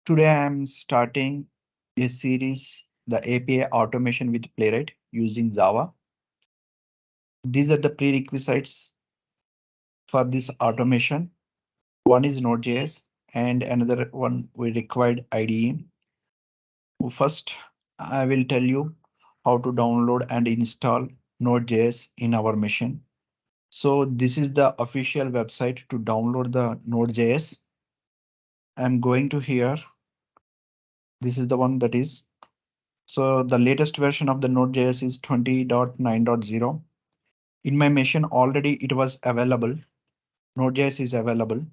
Today I'm starting a series, the API automation with Playwright using Java. These are the prerequisites for this automation. One is Node.js and another one we required IDE. First, I will tell you how to download and install Node.js in our machine. So this is the official website to download the Node.js. I'm going to here. This is the one that is. So the latest version of the Node.js is 20.9.0. In my machine already it was available. Node.js is available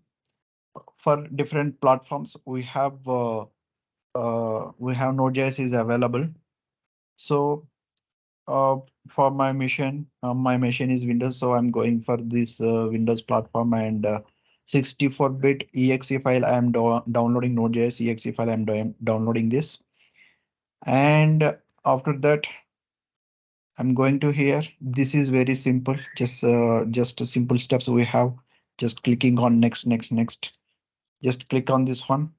for different platforms. We have Node.js is available. So uh, for my machine is Windows, so I'm going for this Windows platform and 64-bit exe file. I am downloading Node.js exe file. I'm downloading this, and after that I'm going to here. This is very simple. Just simple steps we have. Just clicking on next, next, next. Just click on this one.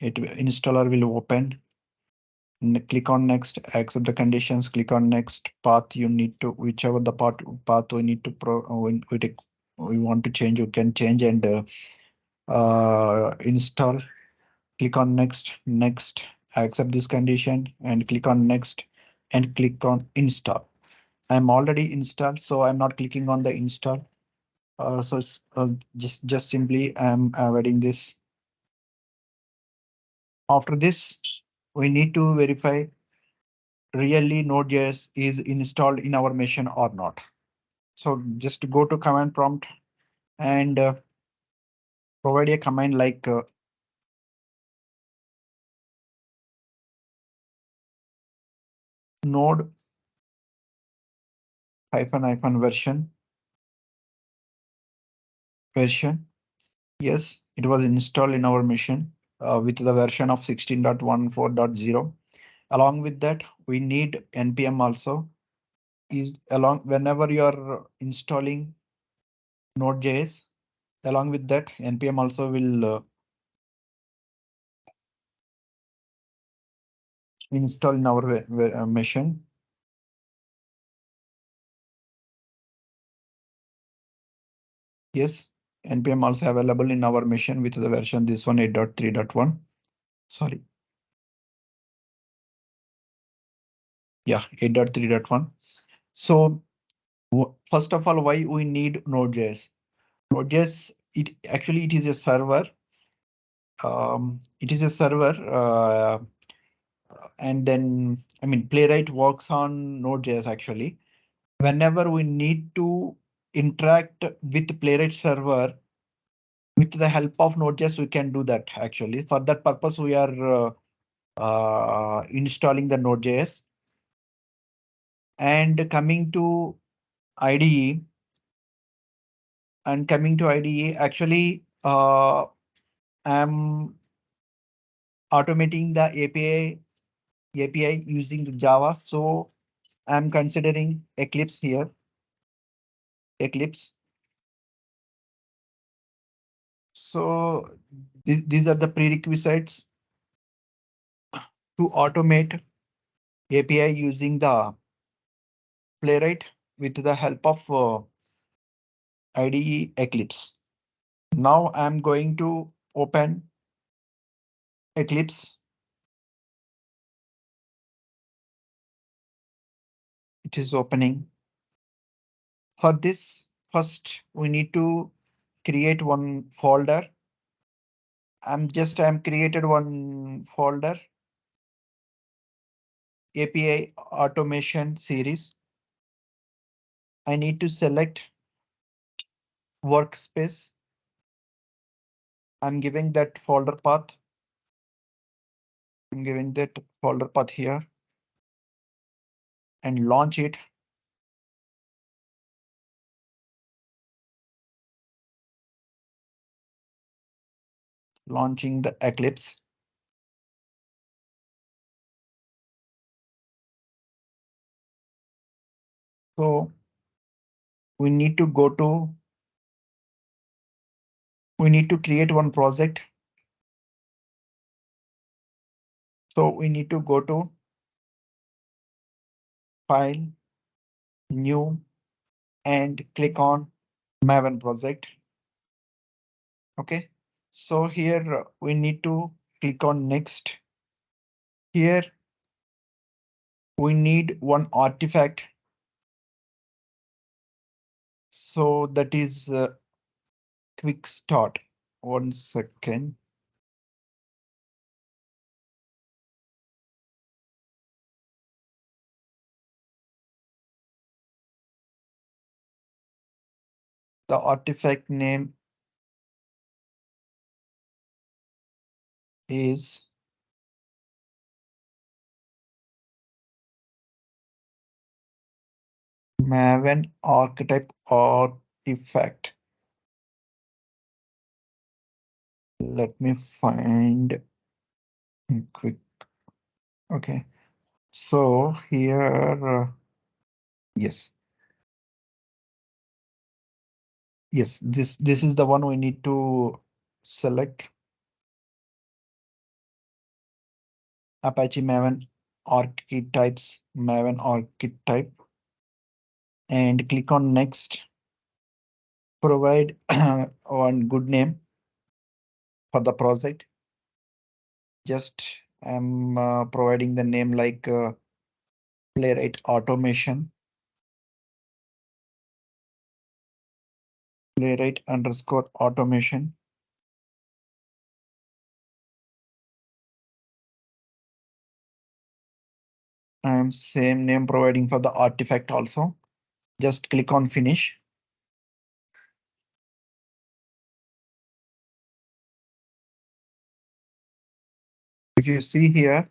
Installer will open. Click on next. Accept the conditions. Click on next. Path you need to whichever the path we need to we want to change. You can change and install. Click on next. Next. Accept this condition and click on next and click on install. I'm already installed, so I'm not clicking on the install. Just simply I'm adding this. After this, we need to verify really Node.js is installed in our machine or not. So just go to command prompt and provide a command like node hyphen version. Yes, it was installed in our machine with the version of 16.14.0. Along with that, we need npm also. Is along whenever you are installing Node.js, along with that npm also will install in our machine. Yes, npm also available in our machine with the version this one 8.3.1. Sorry, yeah, 8.3.1. So first of all, why we need Node.js? Node.js, it is a server. It is a server, and then I mean Playwright works on Node.js actually. Whenever we need to interact with Playwright server with the help of Node.js, we can do that actually. For that purpose, we are installing the Node.js and coming to IDE actually I'm automating the API using the Java. So I'm considering Eclipse here. Eclipse. So these are the prerequisites to automate API using the Playwright with the help of IDE Eclipse. Now I'm going to open Eclipse. It is opening. For this, first we need to create one folder. I'm created one folder, API automation series. I need to select workspace. I'm giving that folder path. I'm giving that folder path here and launch it. Launching the Eclipse. So we need to go to, we need to create one project. So we need to go to File, New, and click on Maven project. Okay, so here we need to click on Next. Here we need one artifact. So that is quick start. 1 second. The artifact name is Maven archetype artifact. Let me find quick. Okay, so here, yes, yes, this is the one we need to select. Apache Maven archetypes, Maven archetype, and click on Next. Provide one good name for the project. Just I'm providing the name like Playwright Automation. Playwright underscore automation. I'm same name providing for the artifact also. Just click on finish. If you see here,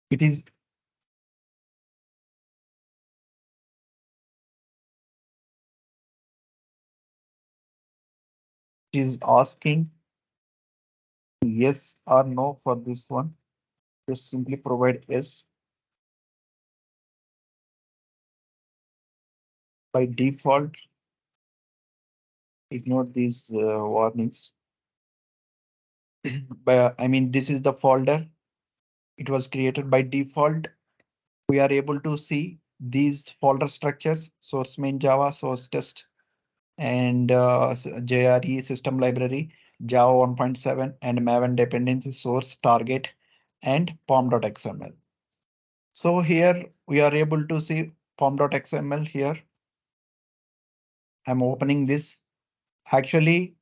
it is asking yes or no for this one. Just simply provide yes. By default, ignore these warnings. I mean, this is the folder. It was created by default. We are able to see these folder structures: source main Java, source test, and JRE system library, Java 1.7, and Maven dependency source target and pom.xml. So here we are able to see pom.xml here. I'm opening this. Actually,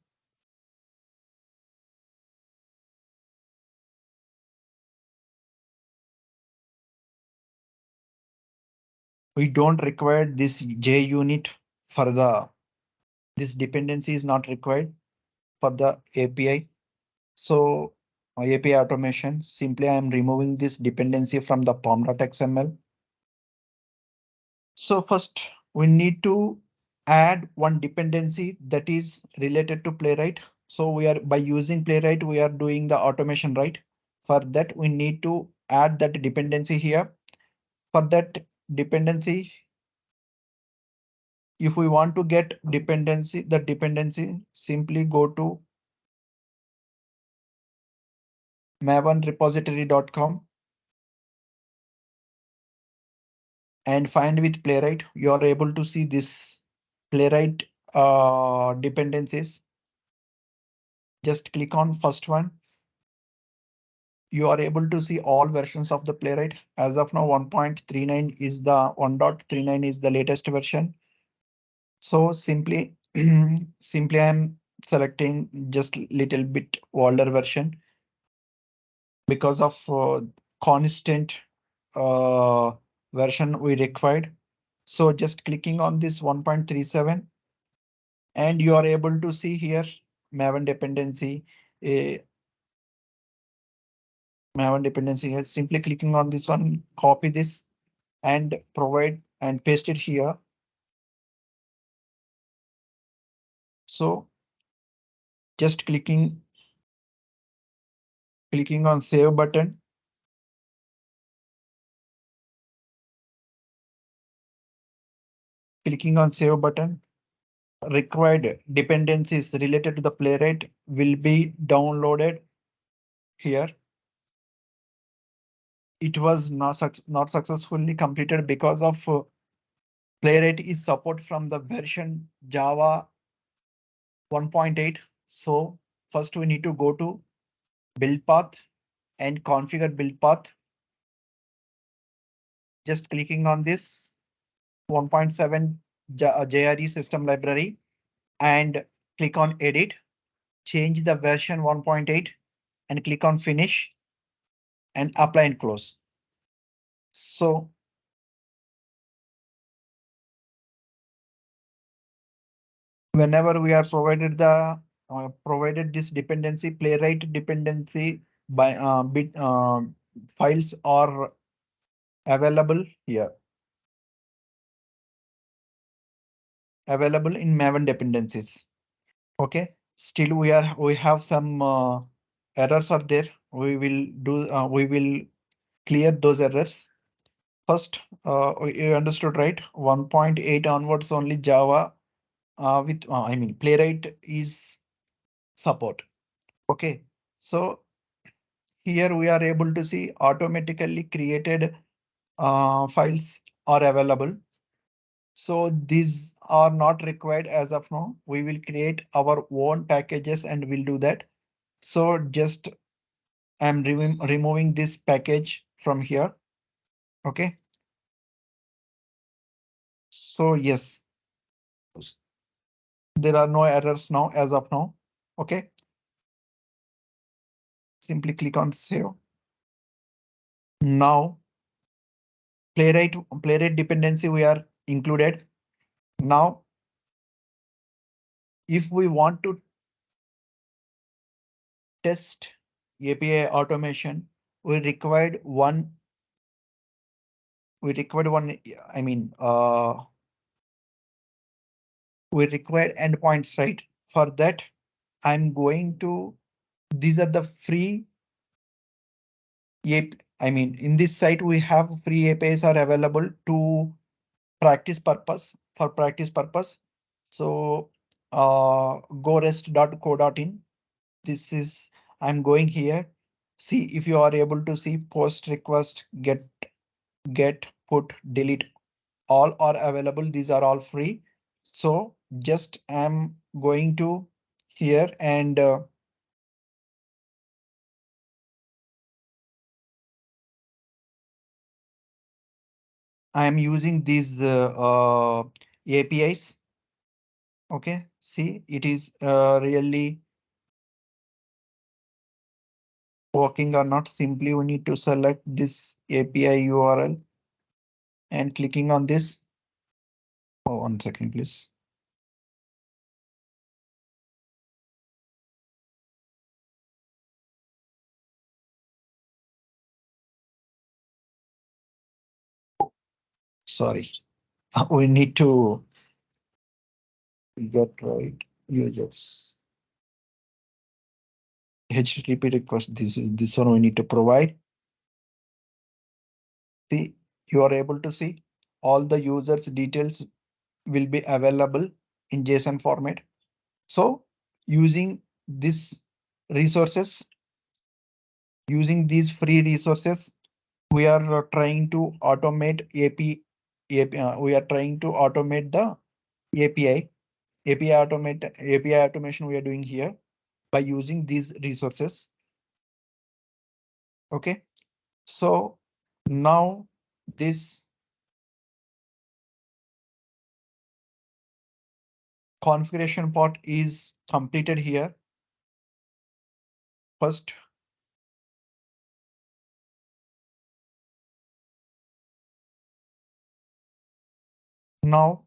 we don't require this JUnit for this dependency is not required for the API. So API automation, simply I am removing this dependency from the pom.xml. So first we need to add one dependency that is related to Playwright. So we are by using Playwright, we are doing the automation, right? For that, we need to add that dependency here. For that dependency, if we want to get dependency, the dependency, simply go to mavenrepository.com and find with Playwright. You are able to see this Playwright dependencies. Just click on first one. You are able to see all versions of the Playwright. As of now, 1.39 is the 1.39 is the latest version. So simply, simply I'm selecting just little bit older version because of constant version we required. So just clicking on this 1.37 and you are able to see here Maven dependency. Maven dependency here. Simply clicking on this one, copy this and provide and paste it here. So just clicking on save button. Clicking on save button. Required dependencies related to the Playwright will be downloaded here. It was not successfully completed because of Playwright is support from the version Java 1.8. So first we need to go to build path and configure build path. Just clicking on this 1.7 JRE system library and click on edit, change the version 1.8 and click on finish and apply and close. So whenever we are provided this dependency, Playwright dependency by bit files are available here, available in Maven dependencies. Okay, still we have some errors are there. We will clear those errors. First, you understood right? 1.8 onwards only Java with I mean Playwright is support. Okay, so here we are able to see automatically created files are available. So these are not required as of now. We will create our own packages and we'll do that. So just I'm removing this package from here. Okay. So yes, there are no errors now as of now. Okay. Simply click on save. Now playwright dependency we are included. Now if we want to test API automation, we required one I mean we require endpoints, right? For that, I'm going to these are the free API. I mean, in this site, we have free APIs are available to practice purpose for practice purpose. So gorest.co.in. This is I'm going here. See if you are able to see post request, get, put, delete. All are available. These are all free. So just I'm going to here and I am using these APIs. Okay, see, it is really working or not. Simply we need to select this API URL and clicking on this. Oh, 1 second, please. Sorry, we need to get right users. HTTP request. This one we need to provide. See, you are able to see all the users details will be available in JSON format. So using this resources, using these free resources, we are trying to automate we are trying to automate the API automation we are doing here by using these resources. Okay, so now this configuration part is completed here. First, now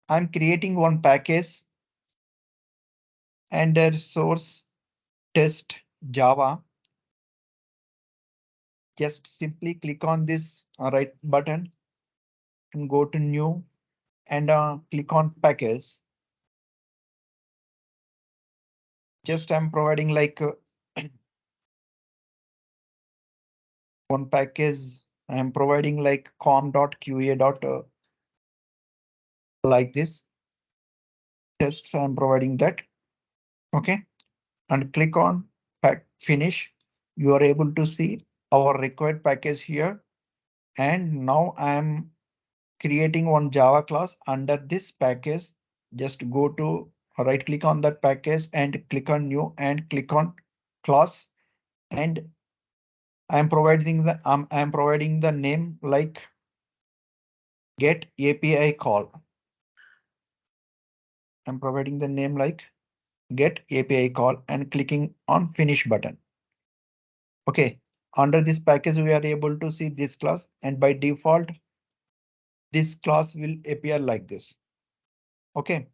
I'm creating one package under source test Java. Just simply click on this right button and go to new and click on package. Just I'm providing like one package. I am providing like com.qa. like this. Tests I'm providing that. Okay, and click on finish. You are able to see our required package here. And now I'm creating one Java class under this package. Just go to right click on that package and click on new and click on class. And I'm providing the name like get API call. I'm providing the name like get API call and clicking on finish button. Okay, under this package, we are able to see this class, and by default, this class will appear like this. Okay,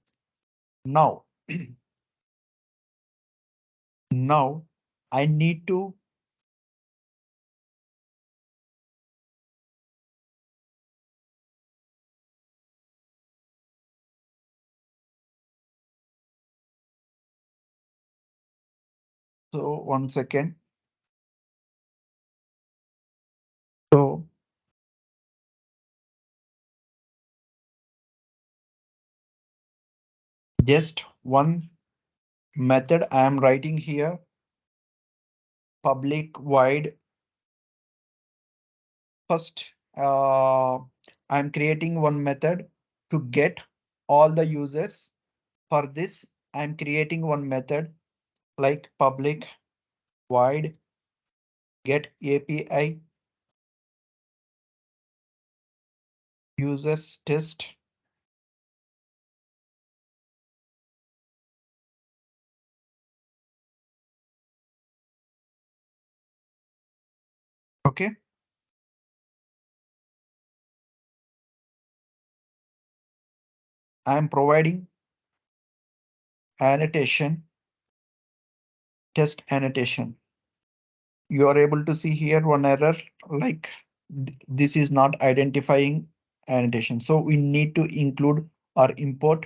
now, now I need to so 1 second. So just one method I am writing here, public void. First, I'm creating one method to get all the users. For this, I'm creating one method like public void get API users test. Okay, I'm providing annotation, test annotation. You are able to see here one error like this is not identifying annotation. So we need to include or import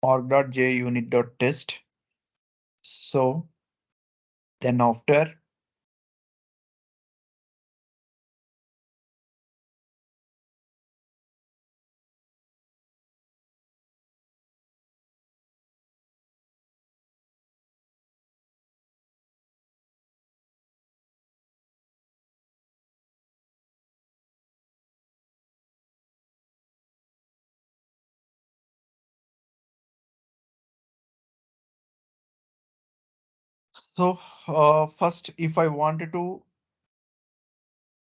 org.junit.test. So then after so first if I wanted to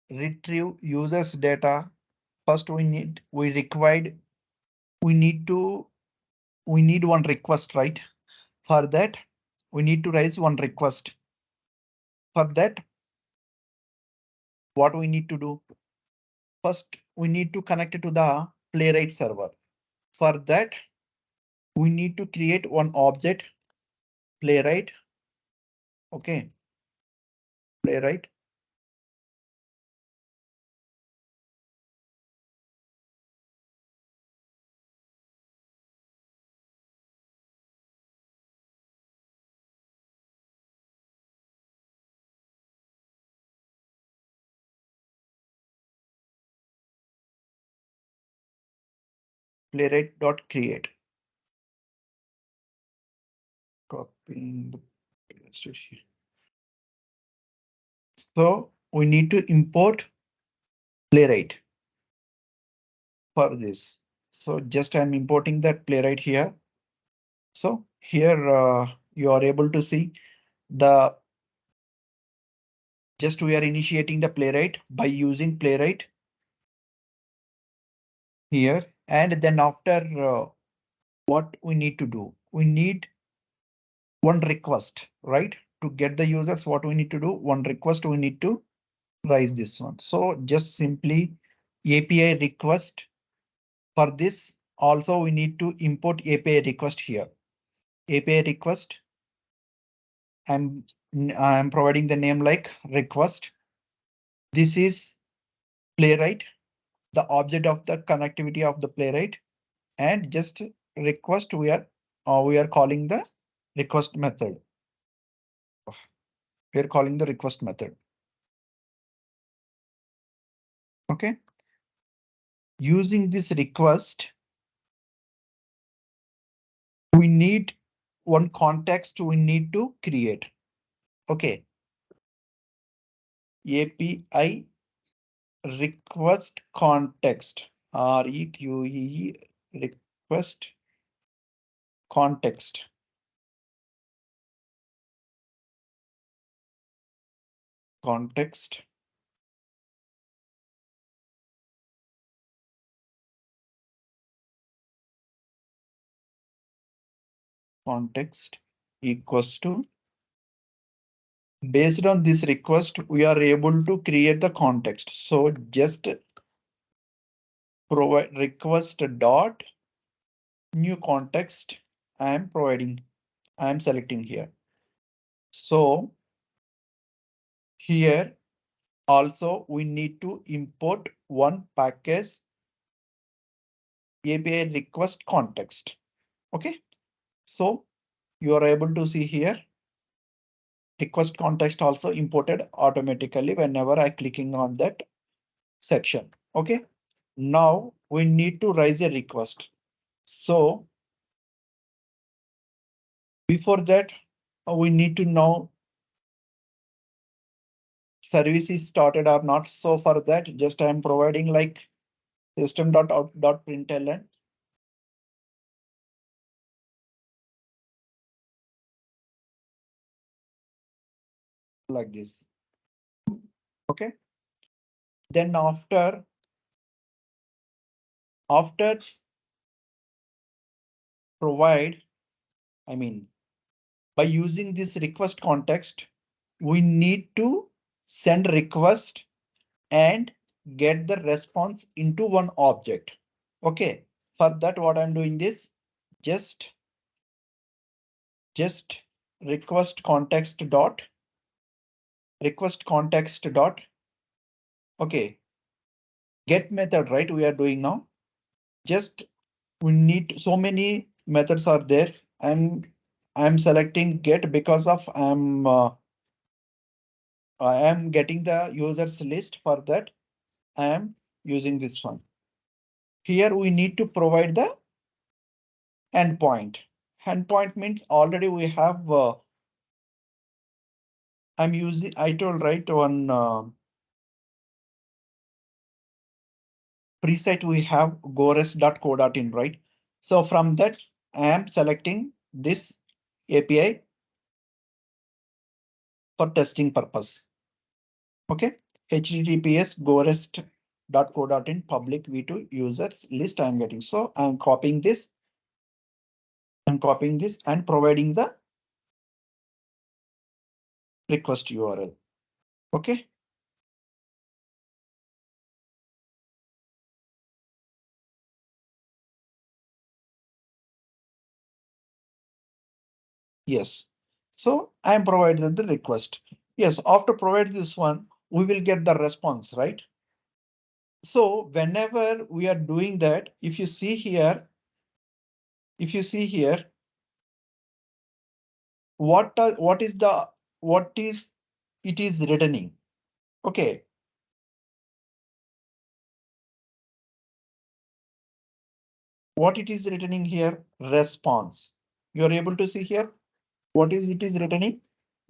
retrieve users data, first we need to we need one request, right? For that, we need to raise one request. For that, what we need to do? First, we need to connect it to the Playwright server. For that, we need to create one object, Playwright. Okay, Playwright. Playwright.create. Copying the So we need to import Playwright for this. So just I'm importing that Playwright here. So here you are able to see the just we are initiating the Playwright by using Playwright here. And then after what we need to do, we need one request, right? To get the users, what we need to do, one request, we need to raise this one. So just simply API request. For this also we need to import API request here. API request. I'm providing the name like request. This is Playwright, the object of the connectivity of the Playwright, and just request we are calling the request method. We are calling the request method. Okay. Using this request, we need one context we need to create. Okay. API request context, REQUE request context. Context. Context equals to. Based on this request, we are able to create the context. So just provide request dot new context. I am selecting here. So here also we need to import one package API request context. Okay. So you are able to see here request context also imported automatically whenever I clicking on that section. Okay. Now we need to raise a request. So before that, we need to know service is started or not. So for that, just I am providing like system.out.println. Like this. Okay. Then after provide, by using this request context, we need to send request and get the response into one object. Okay. For that, what I'm doing is just request context dot. Okay, get method, right? We are doing now. Just we need so many methods are there. I'm selecting get because of I am getting the users list. For that I am using this one. Here we need to provide the endpoint. Endpoint means already we have I told right one preset we have gores.co.in, right? So from that I am selecting this API for testing purpose. Okay, https gorest.co.in public v2 users list I am getting. So I'm copying this and providing the request URL. Okay. Yes. So I am providing the request. Yes, after provide this one, we will get the response, right? So whenever we are doing that, if you see here, what is it is returning? Okay. What it is returning here? Response. You are able to see here what is it is returning?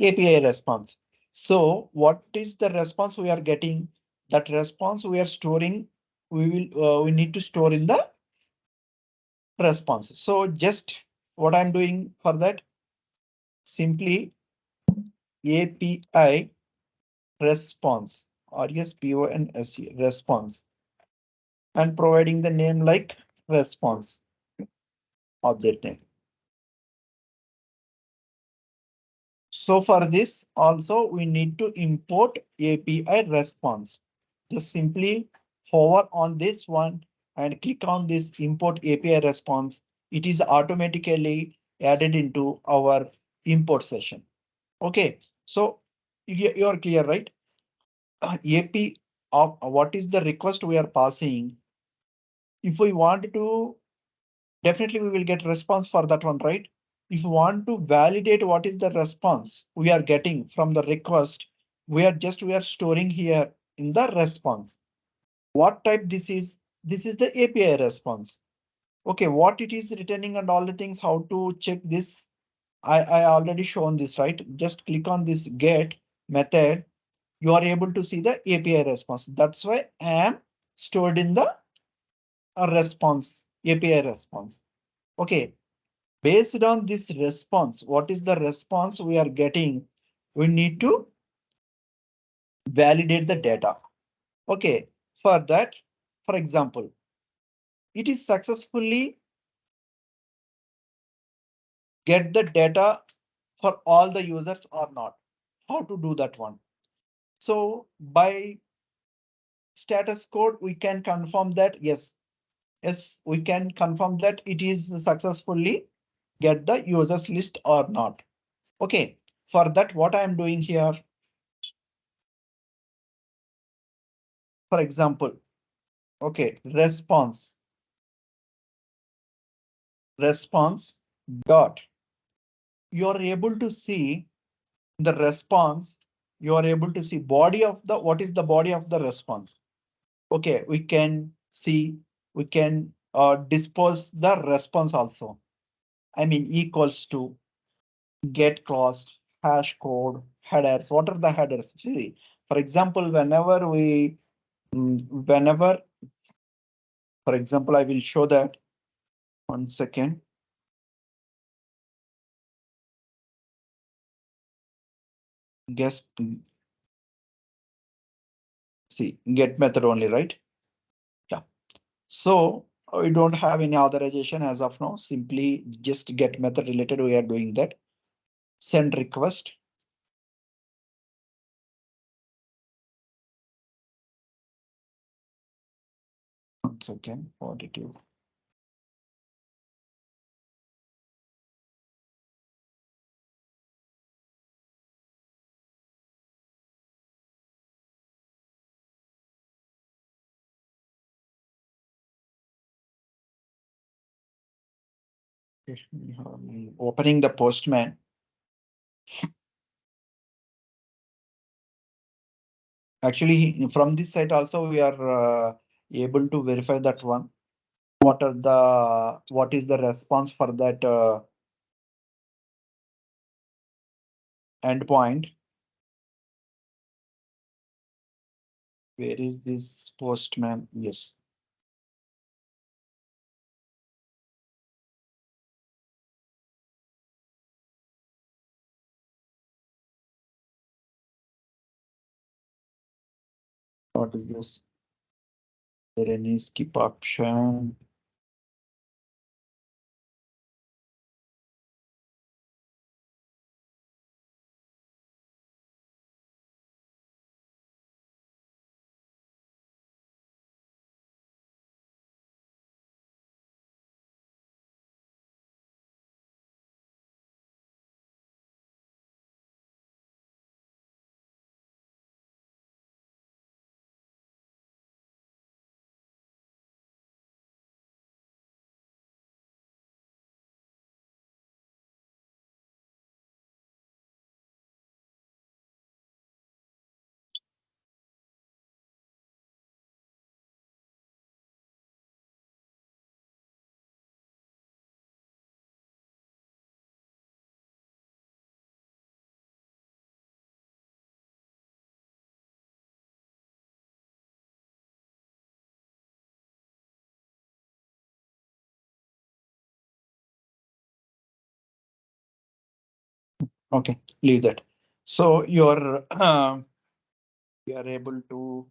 API response. So what is the response we are getting? That response we are storing. We need to store in the response. So just what I'm doing for that, simply API response RESPONSE response and providing the name like response object name. So for this also we need to import API response. Just simply hover on this one and click on this import API response. It is automatically added into our import session. Okay, so you are clear, right? AP of what is the request we are passing. If we want to, definitely we will get response for that one, right? If you want to validate what is the response we are getting from the request, we are storing here in the response. What type this is? This is the API response. Okay, what it is returning and all the things, how to check this. I already shown this, right? Just click on this get method. You are able to see the API response. That's why I am stored in the response, API response. Okay, based on this response, what is the response we are getting? We need to validate the data. Okay, for that, for example, it is successfully get the data for all the users or not. How to do that one? So by status code, we can confirm that yes, we can confirm that it is successfully get the users list or not. Okay, for that, what I am doing here, for example, okay, response dot. You are able to see the response. You are able to see body of the what is the body of the response. Okay, we can see we can dispose the response also. I mean equals to get clause, hash code, headers. What are the headers? See, for example, whenever, for example, I will show that. 1 second. Guess, see, get method only, right? Yeah. So we don't have any authorization as of now. Simply just get method related. We are doing that. Send request. Once again, what did you? Opening the Postman. Actually, from this site also we are able to verify that one. What is the response for that endpoint? Where is this Postman? Yes. What is this? Is there any skip option? Okay, leave that. So you are able to.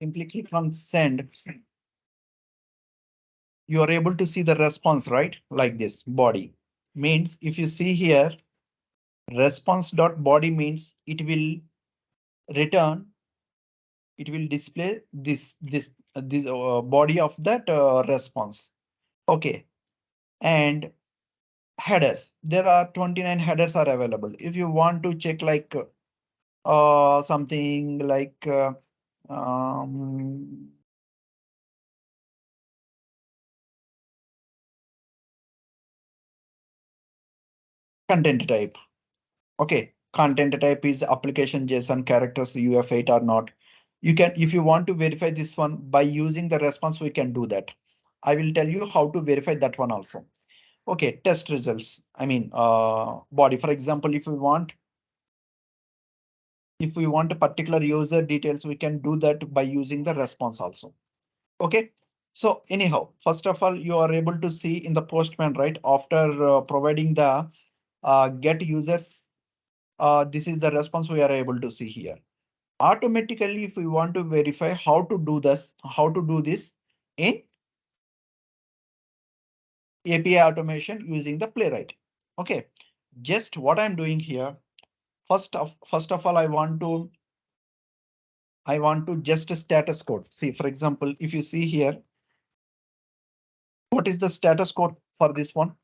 Simply click on send. You are able to see the response, right? Like this body means if you see here, response dot body means it will return, it will display this body of that response. Okay. And headers, there are 29 headers are available. If you want to check like something like um, content type. Okay, content type is application JSON characters UF8 or not. You can, if you want to verify this one by using the response, we can do that. I will tell you how to verify that one also. Okay, test results. I mean, body. For example, if we want a particular user details, we can do that by using the response also. Okay. So anyhow, first of all, you are able to see in the Postman, right? After providing the get users, this is the response we are able to see here. Automatically, if we want to verify how to do this in API automation using the Playwright. Okay, just what I'm doing here. First of all, I want to just a status code. See, for example, if you see here, what is the status code for this one?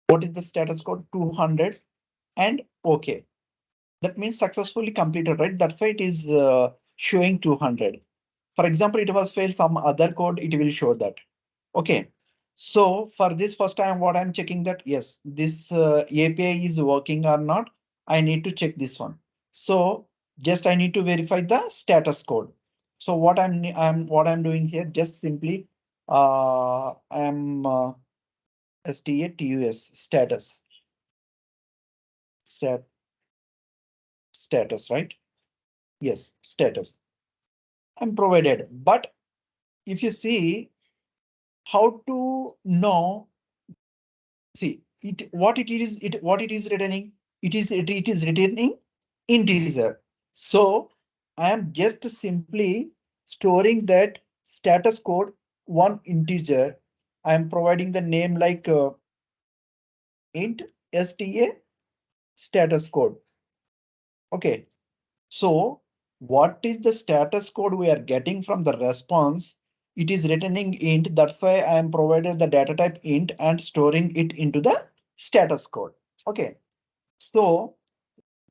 What is the status code? 200 and OK. That means successfully completed, right? That's why it is showing 200. For example, it was failed some other code, it will show that. Okay. So for this first time, what I'm checking that yes, this API is working or not. I need to check this one. So just I need to verify the status code. So what I'm doing here, just simply I'm status stat status, right? Yes, status. I'm provided. But if you see how to know, see it what it is returning. It is returning integer. So I am just simply storing that status code one integer. I am providing the name like int sta status code. Okay. So what is the status code we are getting from the response? It is returning int. That's why I am provided the data type int and storing it into the status code. Okay. So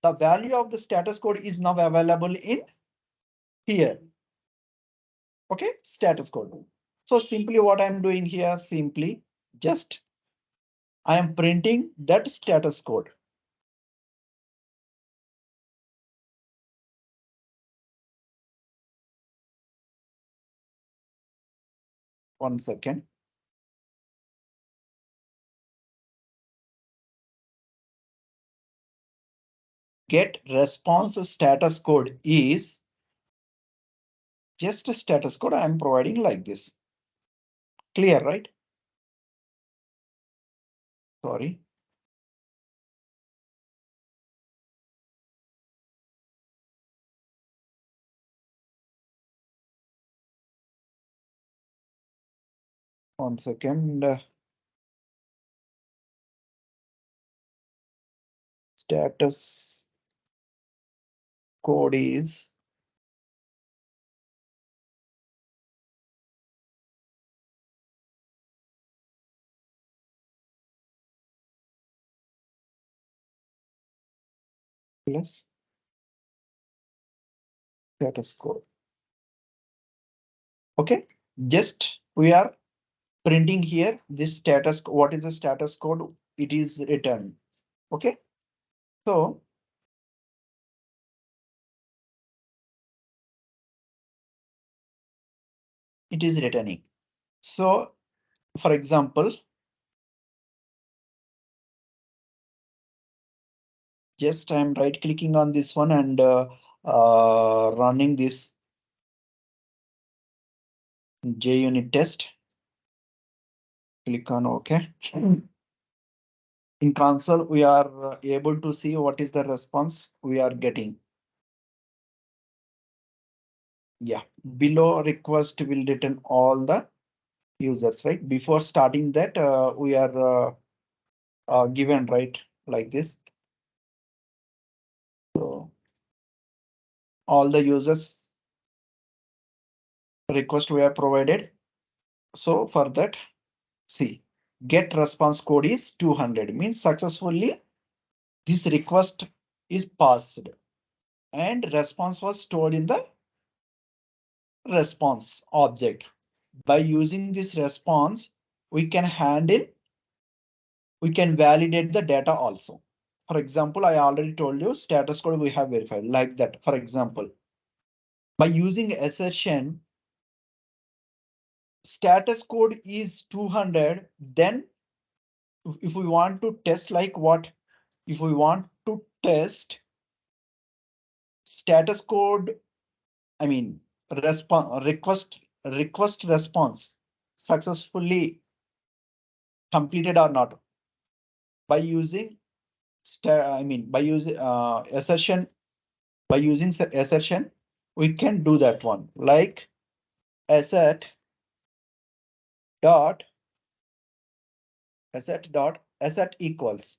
the value of the status code is now available in here. Okay. Status code. So simply what I'm doing here, simply just I am printing that status code. One second. Get response status code is just a status code I am providing like this. Clear, right? Sorry. One second. Status code is plus status code. Okay. Just we are printing here this status. What is the status code? It is returned. Okay. So it is returning. So for example, just I'm right clicking on this one and running this JUnit test. Click on OK. In console, we are able to see what is the response we are getting. Yeah, below request will return all the users, right? Before starting that, we are given, right, like this. So all the users request we have provided. So for that, see, get response code is 200 means successfully this request is passed and response was stored in the response object. By using this response, we can handle, we can validate the data also. For example, I already told you status code we have verified like that. For example, by using assertion, status code is 200. Then if we want to test like what, if we want to test status code, I mean, response request response successfully completed or not, by using by using assertion, by using assertion, we can do that one like assert dot assert equals.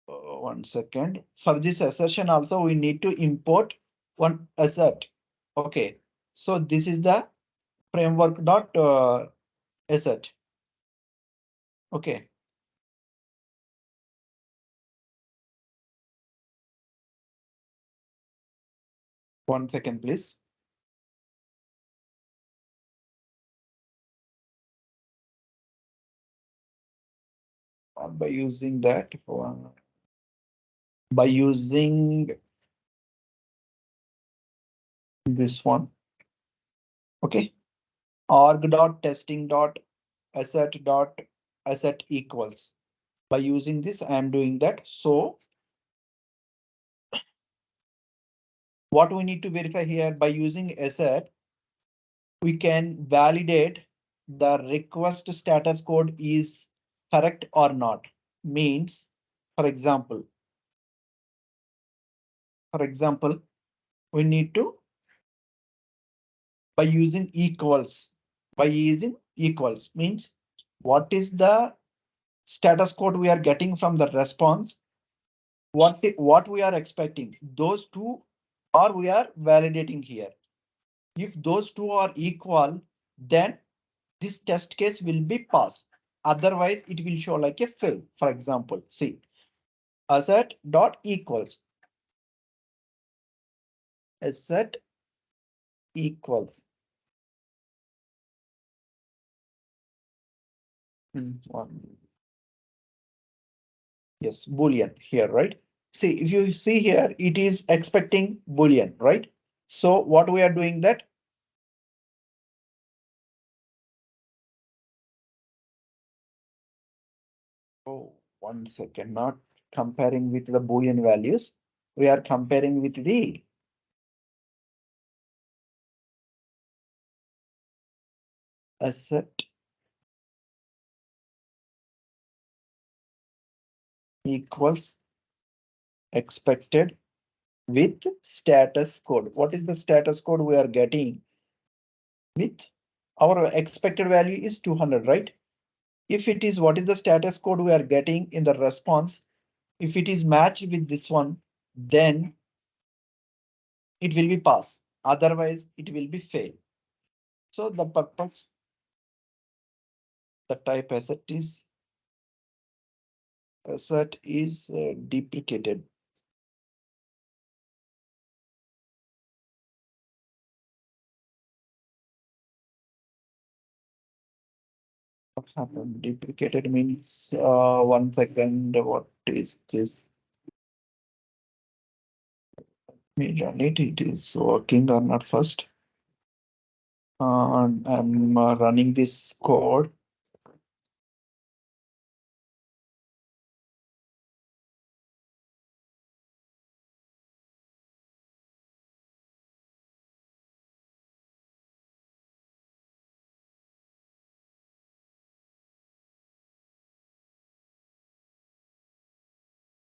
One second. For this assertion also we need to import one assert. Okay, so this is the framework dot assert. Okay. One second, please. By using that one, by using this one. Okay. Org dot testing dot assert equals. By using this, I am doing that. So what we need to verify here, by using assert, we can validate the request status code is correct or not. Means, for example, we need to, by using equals, means what is the status code we are getting from the response, what we are expecting, those two are we are validating here. If those two are equal, then this test case will be passed. Otherwise, it will show like a fail. For example, see, assert dot equals, assert equals. One. Yes, Boolean here, right? See, if you see here, it is expecting Boolean, right? So what we are doing that, oh, one second, not comparing with the Boolean values. We are comparing with the assert equals expected with status code. What is the status code we are getting with our expected value is 200, right? If it is, what is the status code we are getting in the response? If it is matched with this one, then it will be pass. Otherwise, it will be fail. So the purpose, the type assert is deprecated. What happened? Deprecated means 1 second. What is this? Me run it. It is working or not first. I'm running this code.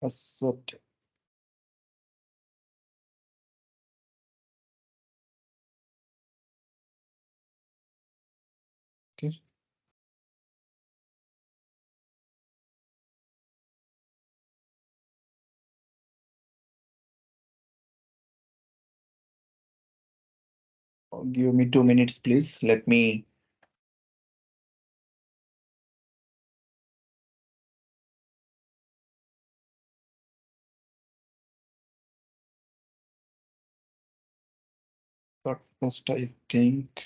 Assert. Give me 2 minutes, please. Let me. But first, I think.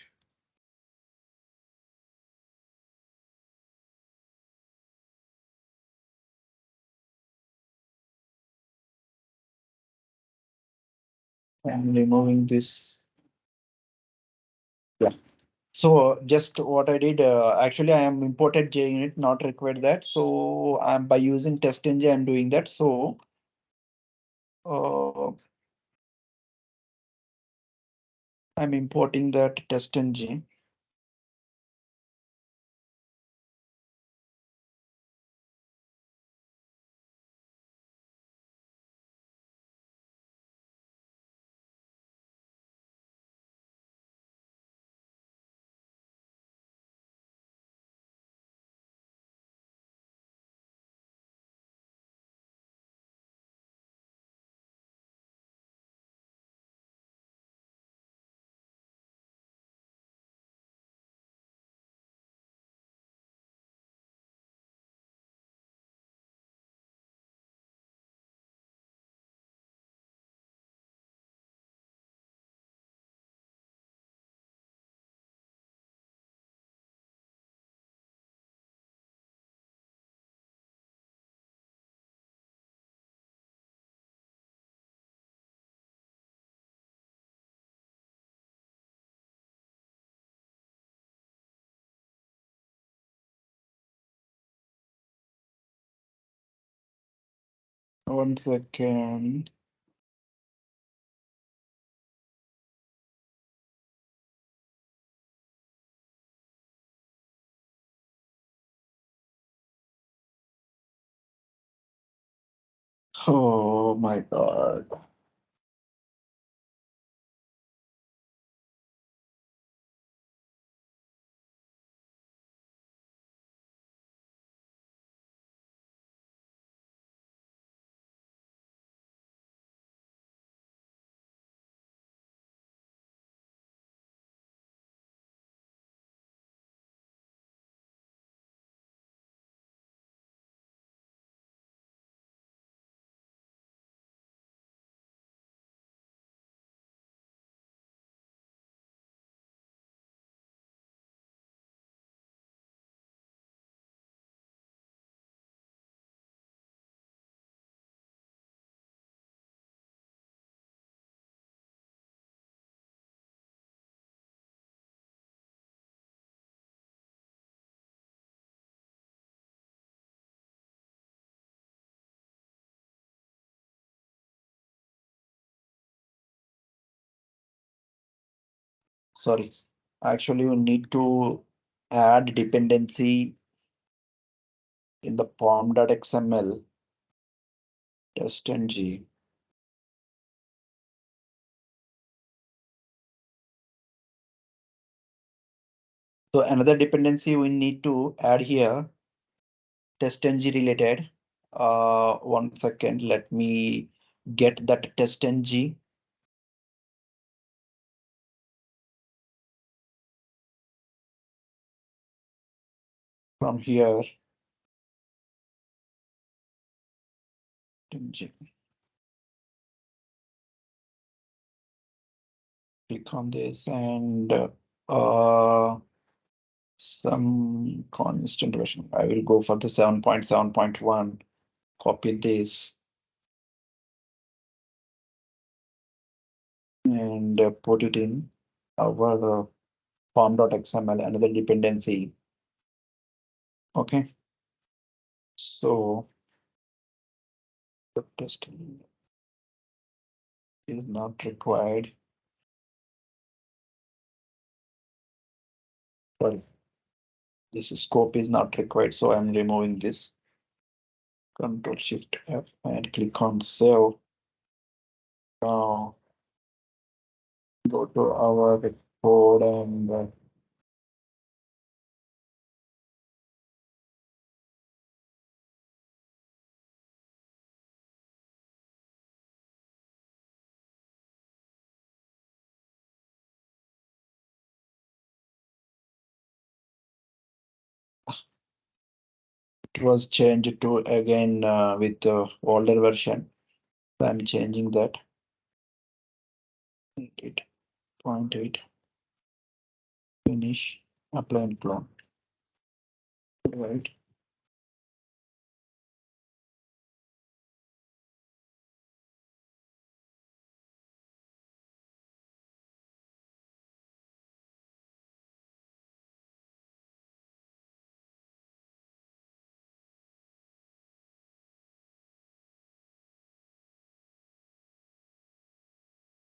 I'm removing this. Yeah. So just what I did, actually I am imported JUnit, not required that. So I'm by using TestNG, I'm doing that. So uh, I'm importing that TestNG. One second. Oh my God. Sorry. Actually, we need to add dependency in the pom.xml TestNG. So another dependency we need to add here, TestNG related. One second, let me get that TestNG. From here. TestNG. Click on this and some constant version. I will go for the 7.7.1. Copy this and put it in our form.xml, another dependency. Okay. So the test is not required. Sorry, this scope is not required, so I'm removing this. Control Shift F and click on save. Now go to our code and It was changed to again with the older version. So I'm changing that. 8.8. Finish. Apply and clone. Right.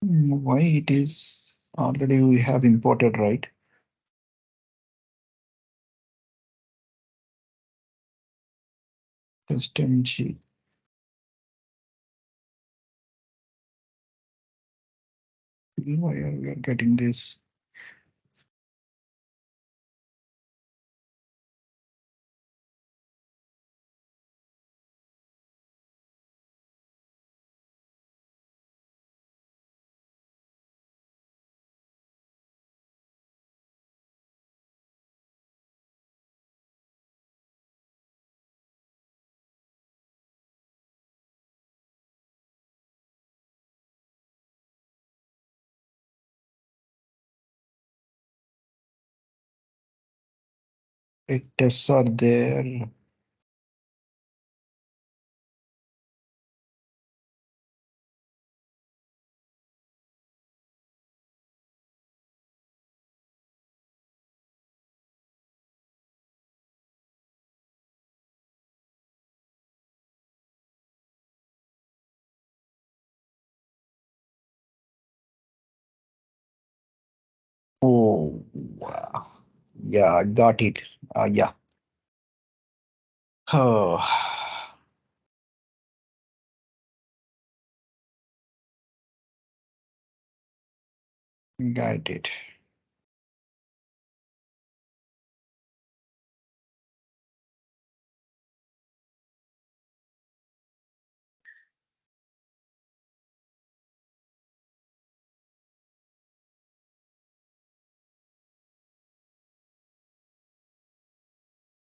Why it is already we have imported, right? Custom G. Why are we are getting this? Tests are there. Oh, wow. Yeah, got it. Yeah. Oh, got it.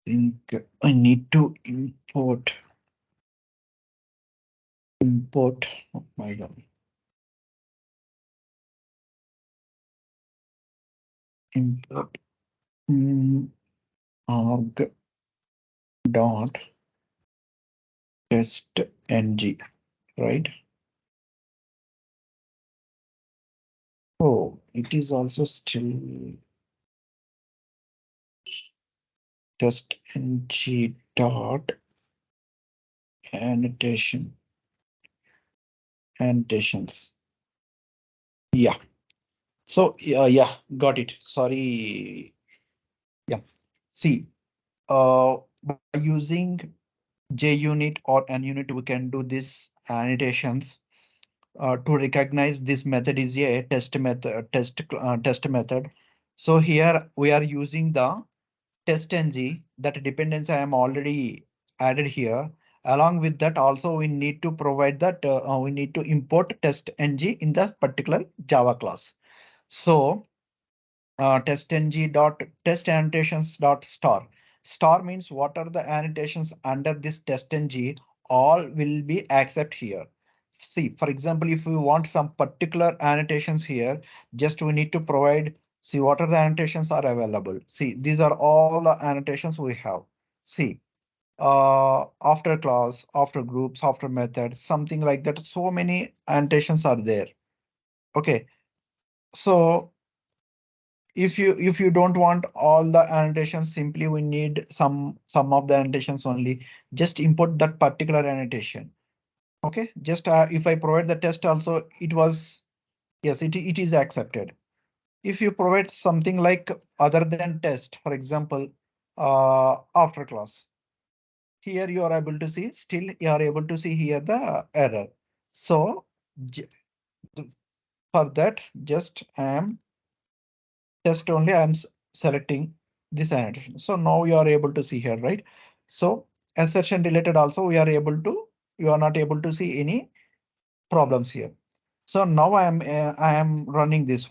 Think I need to import. Oh my God. Import org dot test ng, right? Oh, it is also still test ng dot annotation annotations. Yeah. So yeah, got it. Sorry. Yeah. See, by using JUnit or NUnit, we can do this annotations. To recognize this method is a test method. So here we are using the test ng, that dependency I am already added here. Along with that, also we need to provide that we need to import test ng in the particular Java class. So testng dot test annotations dot star. Star means what are the annotations under this testng, all will be accept here. See, for example, if we want some particular annotations here, just we need to provide, see what are the annotations are available. See, these are all the annotations we have. See, after class, after groups, after methods, something like that. So many annotations are there. Okay, so if you don't want all the annotations, simply we need some of the annotations only. Just import that particular annotation. Okay, just if I provide the test also, it was, yes, it is accepted. If you provide something like other than test, for example, after class, here you are able to see, still you are able to see here the error. So for that, just I am test only, I'm selecting this annotation. So now you are able to see here, right? So assertion deleted also we are able to, you are not able to see any problems here. So now I am running this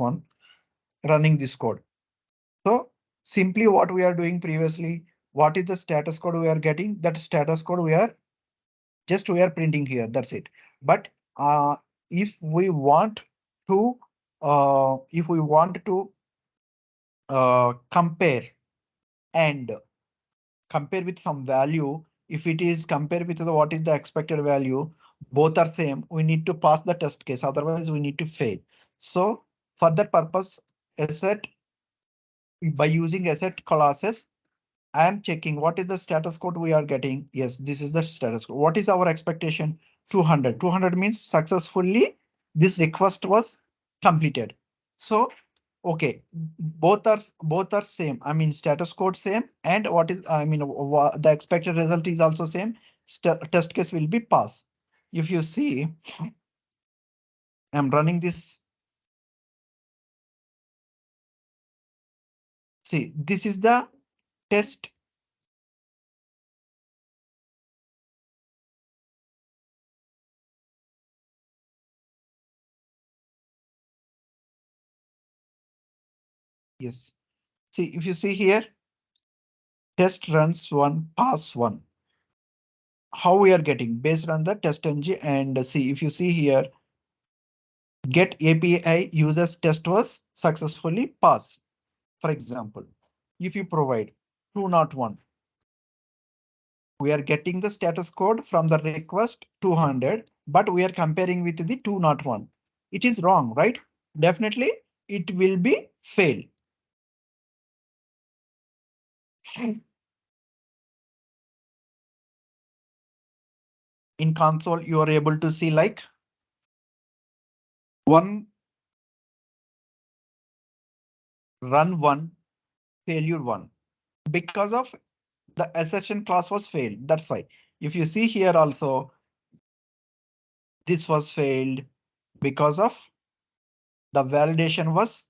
running this code. So simply what we are doing previously, what is the status code we are getting? That status code we are printing here. That's it. But if we want to compare and compare with some value, if it is compared with what is the expected value, both are same, we need to pass the test case, otherwise we need to fail. So for that purpose, asset, by using asset classes, I am checking what is the status code we are getting. Yes, this is the status code. What is our expectation? 200. 200 means successfully this request was completed. So, okay, both are same. I mean, status code same, and what is, I mean, the expected result is also same. Test case will be pass. If you see, I'm running this. See, this is the test. Yes. See, if you see here, test runs one, pass one. How we are getting based on the test ng, and see, if you see here, get API users test was successfully passed. For example, if you provide 201, we are getting the status code from the request 200, but we are comparing with the 201. It is wrong, right? Definitely it will be fail. In console, you are able to see like one, run one, failure one, because of the assertion class was failed. That's why. If you see here also, this was failed because of the validation was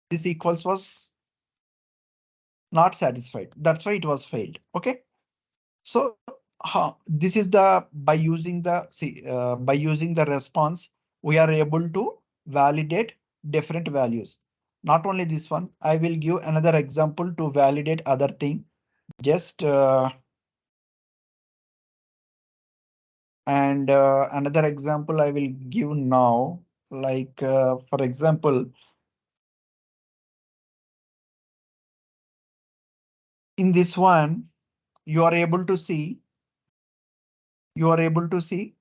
this equals was not satisfied. That's why it was failed. Okay. So this is the, by using the, see, by using the response, we are able to validate different values. Not only this one, I will give another example to validate other thing. Just and another example I will give now, like for example, in this one, you are able to see, you are able to see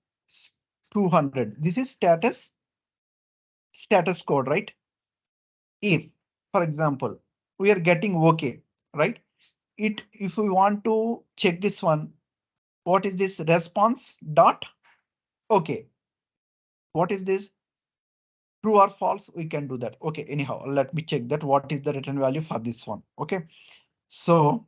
200. This is status code, right? If, for example, we are getting OK, right? If we want to check this one, what is this response dot OK? What is this? True or false? We can do that. Okay, anyhow, let me check that what is the return value for this one. Okay, so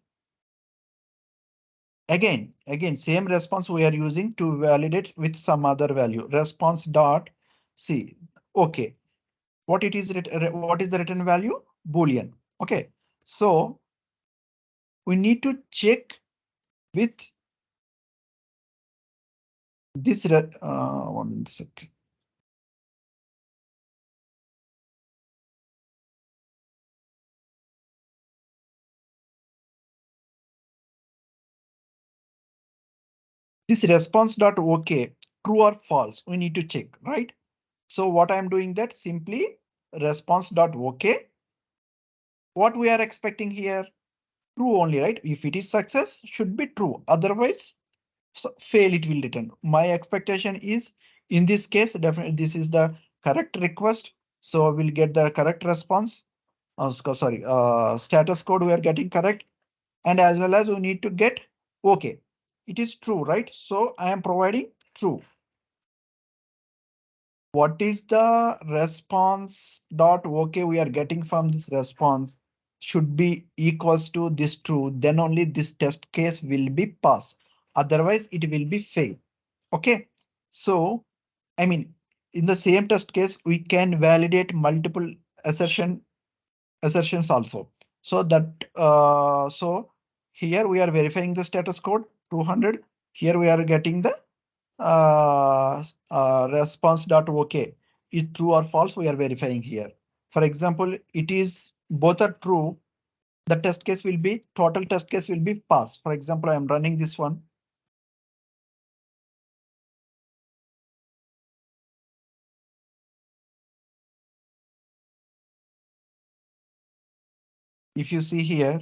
again, same response we are using to validate with some other value. Response dot see. Okay, what it is, what is the return value? Boolean. Okay, so we need to check with this. One second. This response dot OK, true or false, we need to check, right? So what I'm doing, that simply response dot OK. What we are expecting here? True only, right? If it is success, should be true. Otherwise, so fail it will return. My expectation is, in this case, definitely this is the correct request. So we'll get the correct response. Sorry, status code we are getting correct. And as well as we need to get OK. It is true, right? So I am providing true. What is the response dot OK we are getting from this response should be equals to this true, then only this test case will be passed. Otherwise it will be fail. Okay, so I mean, in the same test case, we can validate multiple assertions also. So that so here we are verifying the status code 200. Here we are getting the response dot OK is true or false. We are verifying here. For example, it is both are true, the test case will be total test case will be pass. For example, I am running this one. If you see here,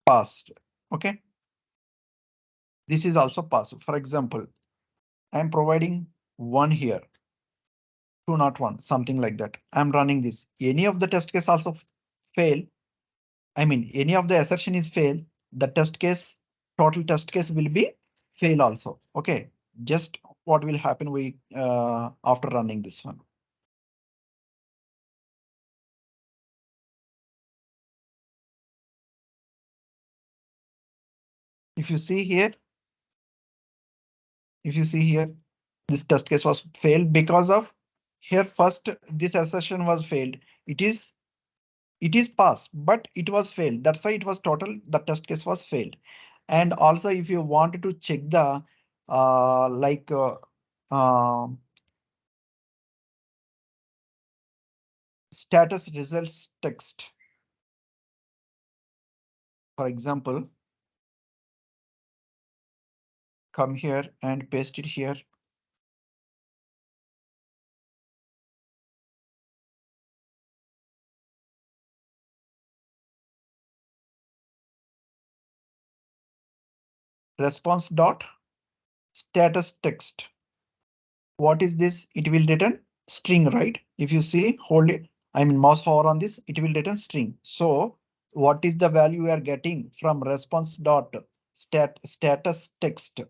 passed. Okay. This is also passed. For example, I am providing one here, 201, something like that. I'm running this. Any of the test case also fail. I mean, any of the assertion is fail. The test case, total test case will be fail also. Okay. Just what will happen after running this one. If you see here, this test case was failed because of here first this assertion was failed. It is passed, but it was failed. That's why it was total. The test case was failed. And also, if you wanted to check the like status results text, for example, come here and paste it here. Response dot status text. What is this? It will return string, right? If you see, hold it, I mean mouse hover on this, it will return string. So what is the value we are getting from response dot status text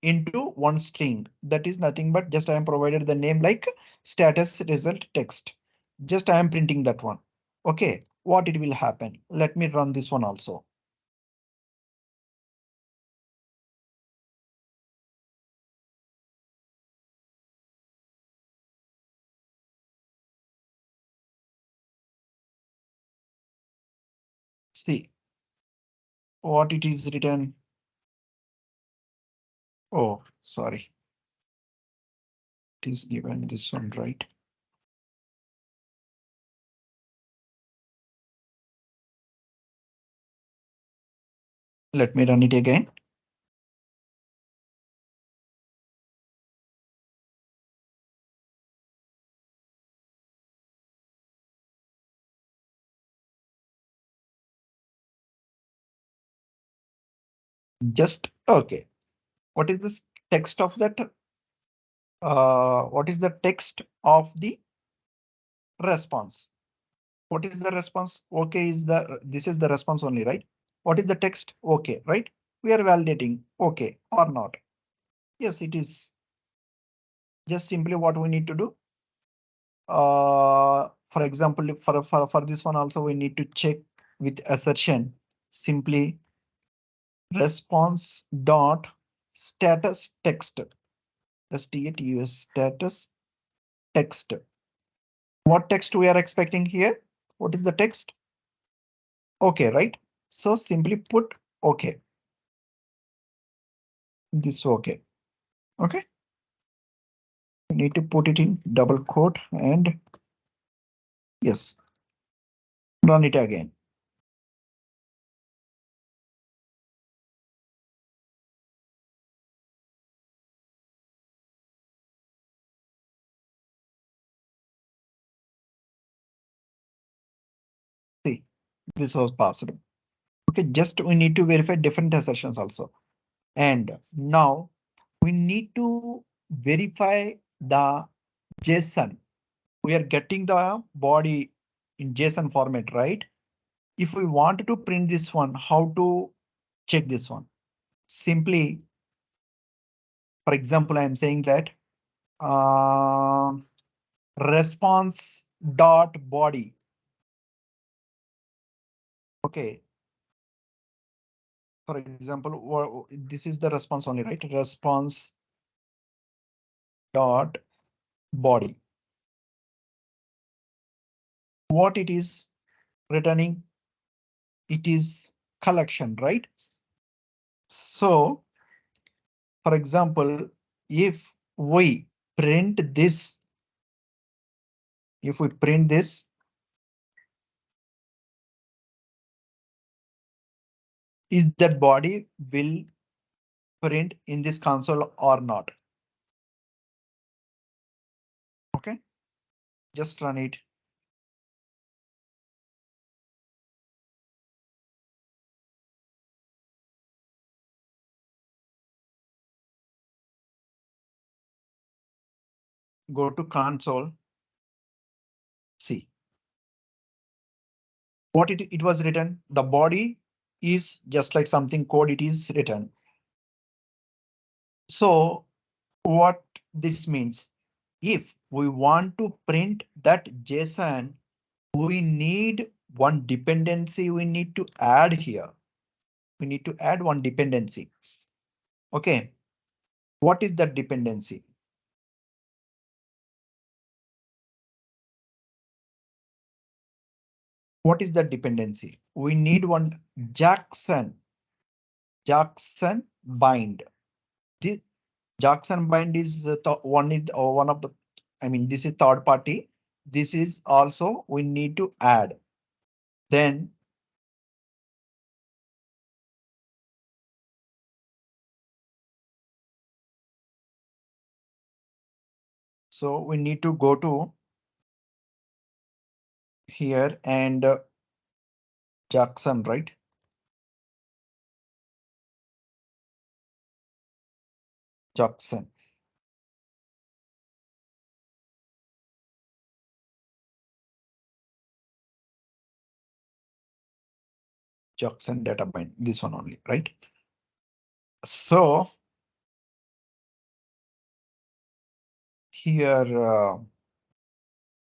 into one string? That is nothing but just I am provided the name like status result text. Just I am printing that one. Okay, what it will happen? Let me run this one also. See what it is written. Oh, sorry. It is given this one, right? Let me run it again. Just okay. What is this text of that? What is the text of the response? What is the response? Okay, this is the response only, right? What is the text? Okay, right? We are validating okay or not. Yes, it is just simply what we need to do. For example, for this one also we need to check with assertion. Simply response dot status text. STATUS status text. What text we are expecting here? What is the text? Okay, right? So simply put okay. This okay. Okay. We need to put it in double quote and yes. Run it again. See, this was possible. Okay, just we need to verify different assertions also. And now we need to verify the JSON. We are getting the body in JSON format, right? If we want to print this one, how to check this one? Simply, for example, I am saying that uh, response dot body. Okay. For example, this is the response only, right? Response dot body. What it is returning? It is collection, right? So, for example, if we print this If we print this, is that body will print in this console or not? Okay, just run it. Go to console. See what it was written. The body is just like something code it is written. So what this means, if we want to print that JSON, we need one dependency we need to add here. We need to add one dependency. Okay, what is that dependency? What is that dependency? We need one Jackson bind. This Jackson bind is one of the, I mean, this is third party. This is also we need to add. Then so we need to go to here and Jackson, right? Jackson. Jackson data bind, this one only, right? So here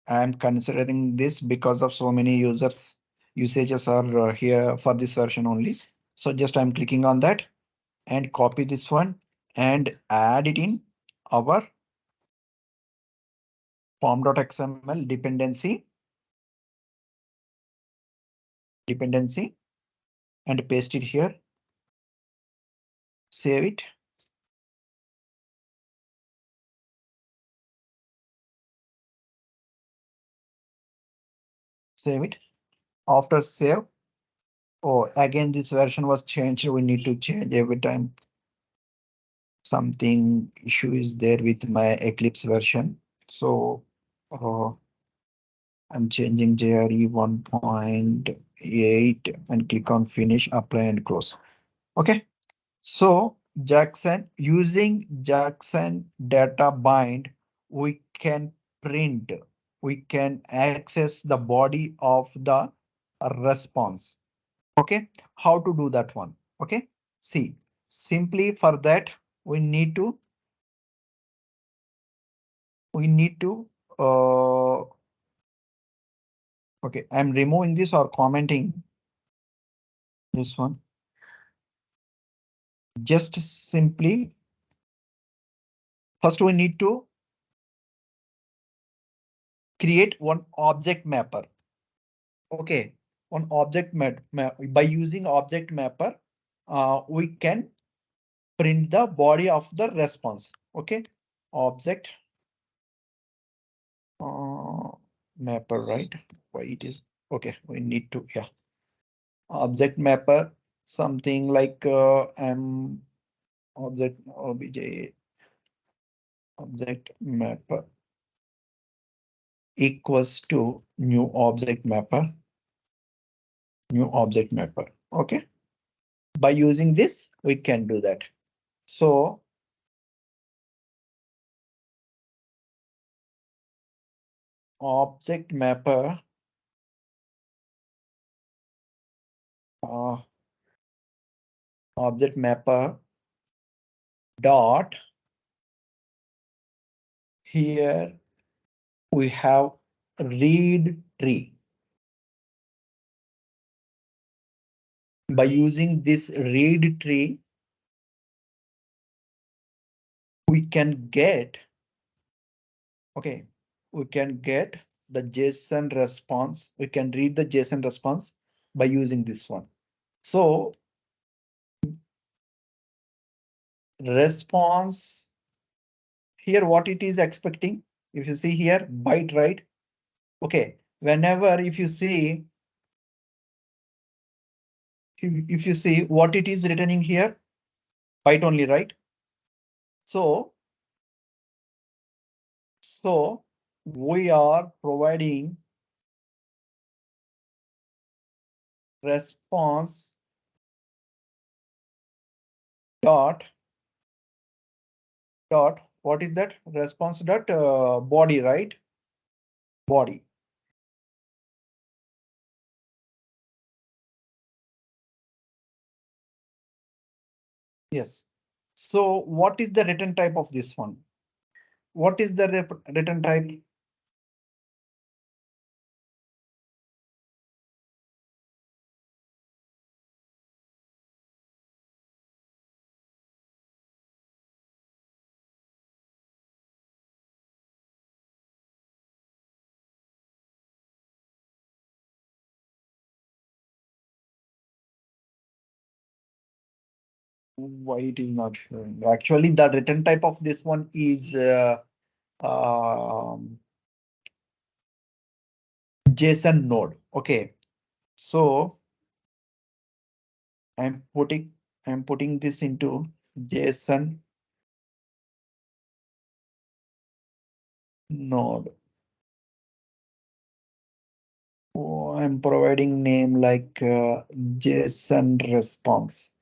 I'm considering this because of so many usages are here for this version only. So just I'm clicking on that and copy this one and add it in our form.xml dependency and paste it here. Save it. Save it. After save. Oh, again, this version was changed. We need to change every time something issue is there with my Eclipse version. So I'm changing JRE 1.8 and click on finish, apply and close. Okay. So Jackson, using Jackson data bind, we can print, we can access the body of the response. Okay, how to do that one? Okay, see, simply for that we need to okay, I'm removing this or commenting this one. Just simply first we need to create one object mapper. Okay, one object map by using object mapper, we can print the body of the response. Okay, object mapper, right? Why it is okay? We need to, yeah, object mapper, something like object obj object mapper equals to new object mapper. Okay, by using this we can do that. So object mapper uh, object mapper dot, here we have read tree. By using this read tree, we can get, okay, we can get the JSON response. We can read the JSON response by using this one. So response here, what it is expecting, if you see here byte, right? Okay, whenever if you see, if you see what it is returning here, byte only, right? So, so we are providing response dot what is that response dot body, right? Body. Yes. So what is the return type of this one? What is the return type? Why it is not showing? Actually, the return type of this one is um, JSON node. Okay, so I'm putting this into JSON node. Oh, I'm providing name like JSON response.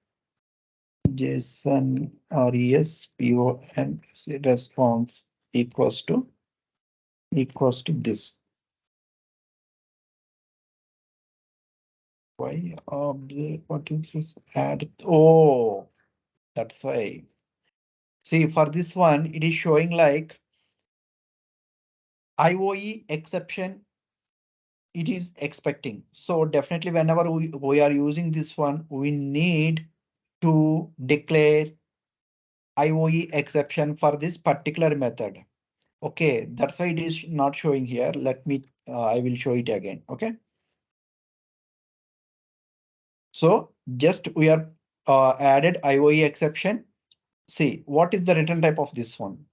JSON RESPONS response equals to this. Why what is this add? Oh, that's why. See, for this one, it is showing like IOE exception. It is expecting. So definitely whenever we are using this one, we need to declare IOE exception for this particular method. Okay, that's why it is not showing here. Let me, I will show it again. Okay. So just we are added IOE exception. See, what is the return type of this one?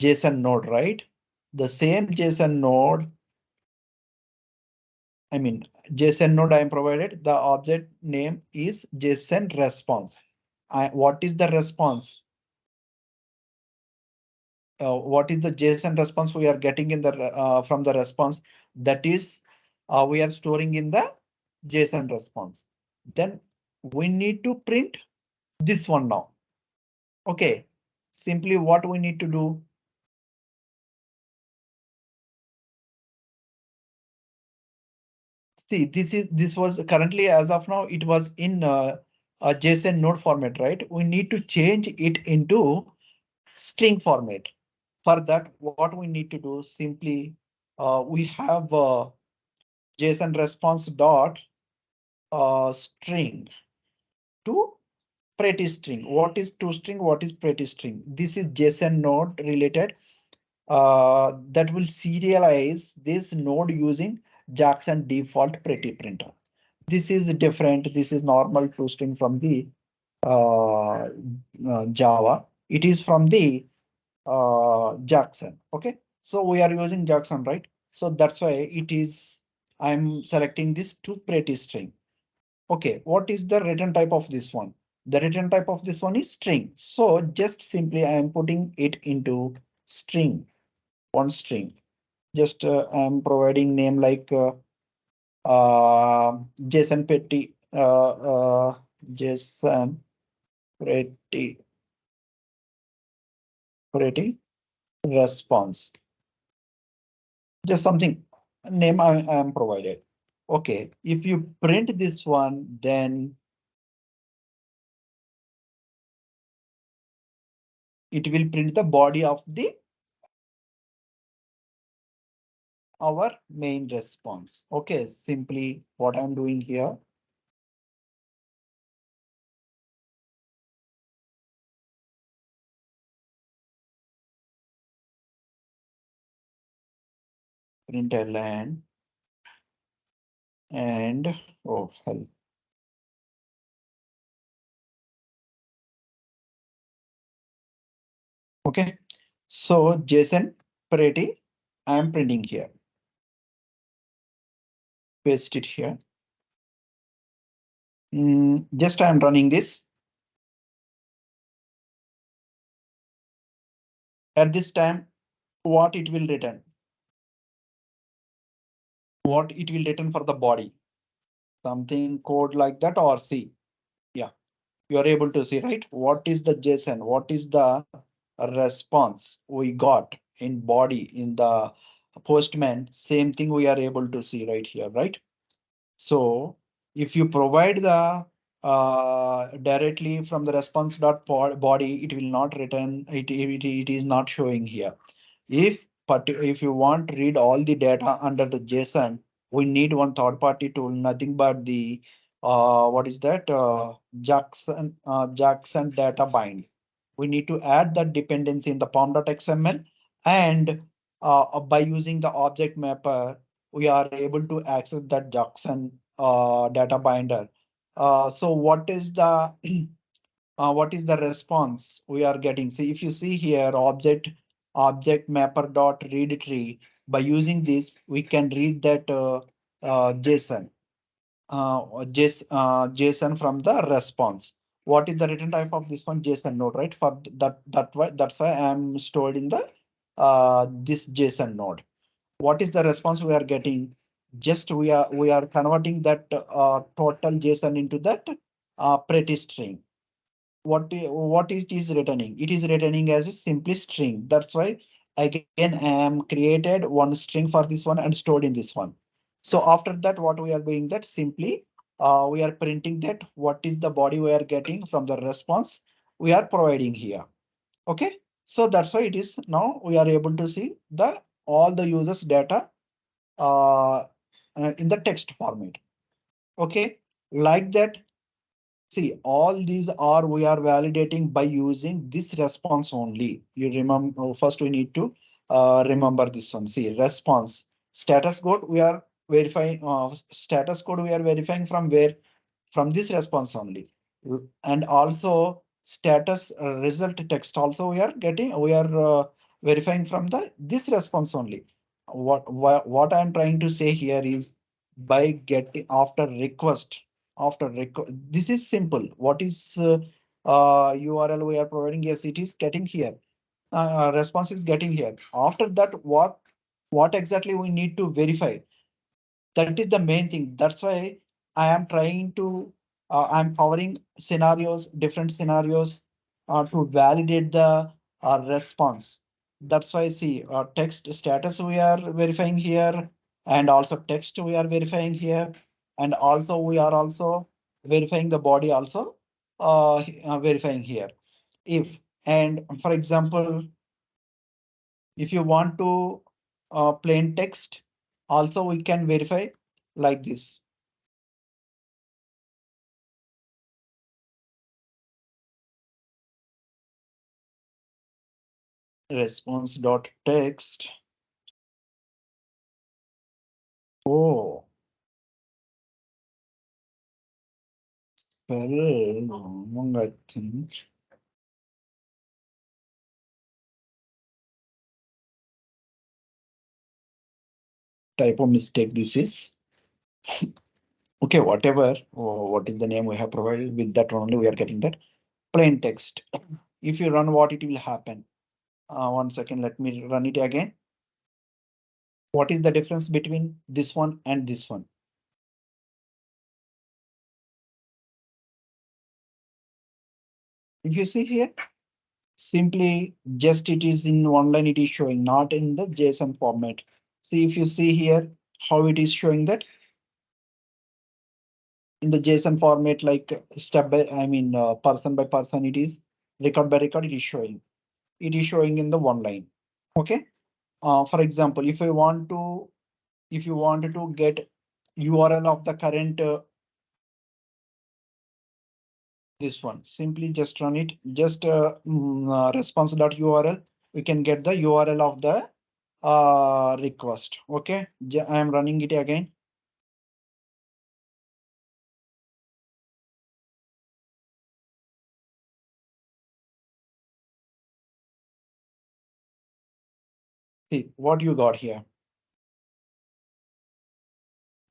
JSON node, right? The same JSON node, I mean, JSON node I am provided. The object name is JSON response. What is the response? What is the JSON response we are getting in the from the response? That is, we are storing in the JSON response. Then we need to print this one now. Okay, simply what we need to do. See, this was currently as of now, it was in a JSON node format, right? We need to change it into string format. For that, what we need to do simply, we have JSON response dot string to pretty string. What is toString? What is pretty string? This is JSON node related. That will serialize this node using Jackson default pretty printer. This is different. This is normal toString from the Java. It is from the Jackson. Okay, so we are using Jackson, right? So that's why it is. I'm selecting this to pretty string. Okay, what is the return type of this one? The return type of this one is string. So just simply I am putting it into string, one string. Just I'm providing name like JSON petty, JSON pretty response. Just something name I am provided. Okay, if you print this one, then it will print the body of the our main response. Okay, simply what I'm doing here. Println and oh hell. Okay, so JSON pretty I am printing here. paste it here. Just I'm running this. At this time, what it will return? What it will return for the body? Something code like that or C. Yeah, you are able to see, right? What is the JSON? What is the response we got in body in the postman? Same thing we are able to see right here, right? So if you provide the directly from the response dot body, it will not return. It is not showing here. If you want to read all the data under the JSON, we need one third party tool, nothing but the what is that Jackson data bind. We need to add that dependency in the pom.xml, and by using the object mapper, we are able to access that Jackson data binder. So what is the response we are getting? See, if you see here, object mapper dot read tree. By using this, we can read that JSON. JSON from the response. What is the return type of this one? JSON node, right? For that's why I'm stored in the this JSON node. What is the response we are getting? Just we are converting that total JSON into that pretty string. What it is returning? It is returning as a simply string. That's why again I am created one string for this one and stored in this one. So after that, what we are doing that simply we are printing that what is the body we are getting from the response we are providing here. Okay, so that's why it is now we are able to see the all the users data uh, in the text format. Okay, like that. See, all these are we are validating by using this response only. You remember, first we need to remember this one. See, response status code we are verifying. Status code we are verifying from where? From this response only. And also status result text also we are getting. We are verifying from the this response only. What I am trying to say here is by getting after request, this is simple. What is URL we are providing? Yes, it is getting here. Response is getting here. After that, what exactly we need to verify? That is the main thing. That's why I am trying to I'm covering scenarios, different scenarios to validate the response. That's why see text status we are verifying here, and also text we are verifying here, and also we are also verifying the body also verifying here. If and for example, if you want to plain text, also we can verify like this. Response dot text. Oh, spell wrong, I think. Typo mistake this is. Okay, whatever. What is the name we have provided? With that only we are getting that plain text. If you run, what it will happen? 1 second, let me run it again. What is the difference between this one and this one? If you see here, simply just it is in one line, it is showing, not in the JSON format. See, if you see here, how it is showing that in the JSON format, like step by, person by person, it is record by record, it is showing. It is showing in the one line. Okay. For example, if you wanted to get URL of the current this one, simply just run it. Just response.url. We can get the URL of the request. Okay, I am running it again. See what you got here.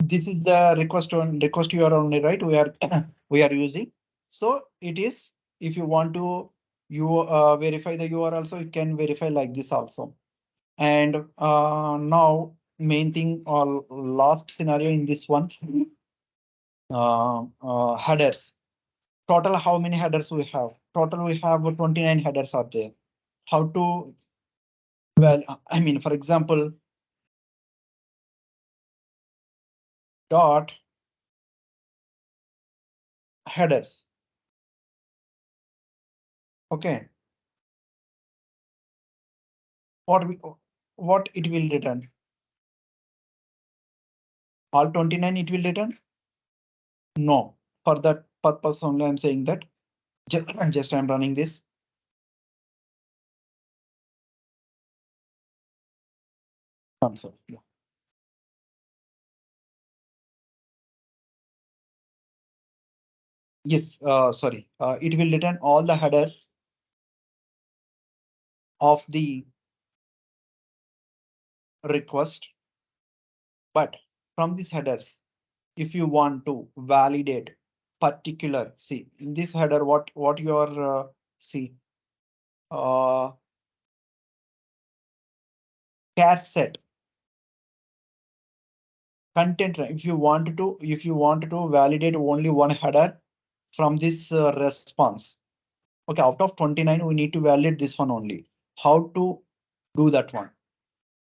This is the request URL only, right? We are we are using. So it is, if you want to verify the URL also, you can verify like this also. And now main thing or last scenario in this one, headers. Total how many headers we have? Total we have 29 headers are there. How to, well, I mean, for example, dot headers. Okay, what we what it will return? All 29 it will return? No. For that purpose only I'm saying that. Just I'm running this. Console. Yeah. Yes, sorry. It will return all the headers of the request. But from these headers, if you want to validate particular, see in this header, what your see uh char set content. If you want to validate only one header from this response. Okay, out of 29, we need to validate this one only. How to do that one?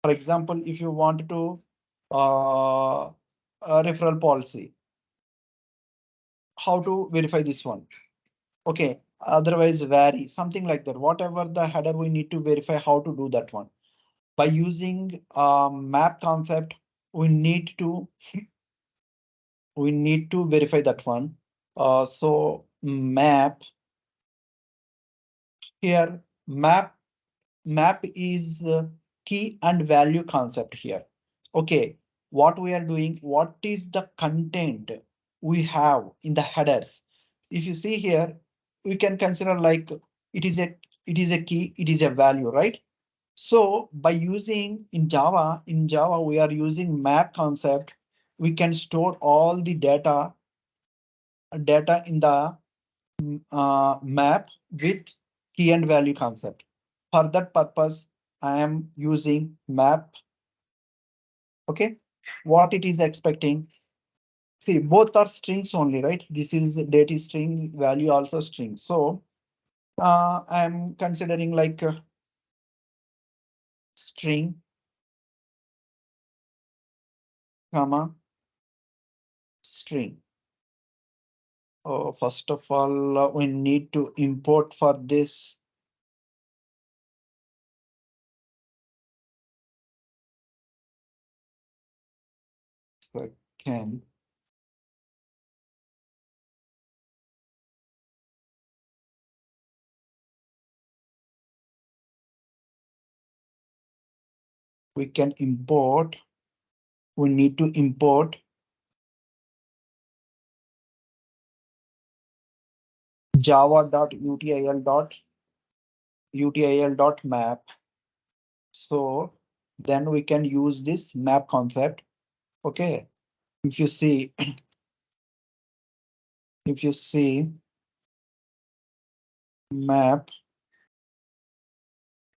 For example, if you want to referral policy, how to verify this one? Okay, otherwise vary, something like that. Whatever the header, we need to verify how to do that one. By using map concept, we need to verify that one. So map here, map is key and value concept here. Okay, what we are doing, what is the content we have in the headers? If you see here, we can consider like it is a key, it is a value, right? So by using in Java, we are using map concept. We can store all the data in the map with key and value concept. For that purpose, I am using map. Okay, what it is expecting. See, both are strings only, right? This is data string, value also string. So I'm considering like string, comma, string. Oh, first of all, we need to import for this. Second. We can import. We need to import java.util.map. So then we can use this map concept. Okay, if you see, if you see map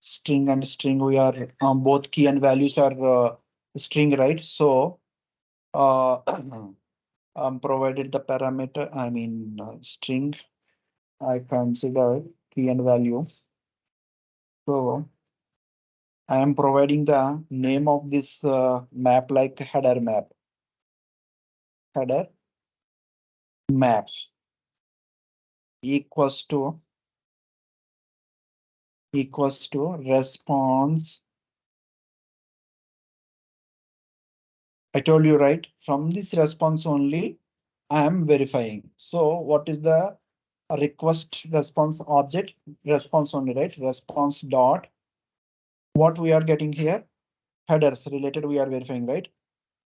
string and string, we are both key and values are string, right? So provided the parameter, I mean string, I consider key and value. So I am providing the name of this map like header map. Header map equals to response. I told you, right? From this response only, I am verifying. So what is the request response object? Response only, right? Response dot. What we are getting here? Headers related we are verifying, right?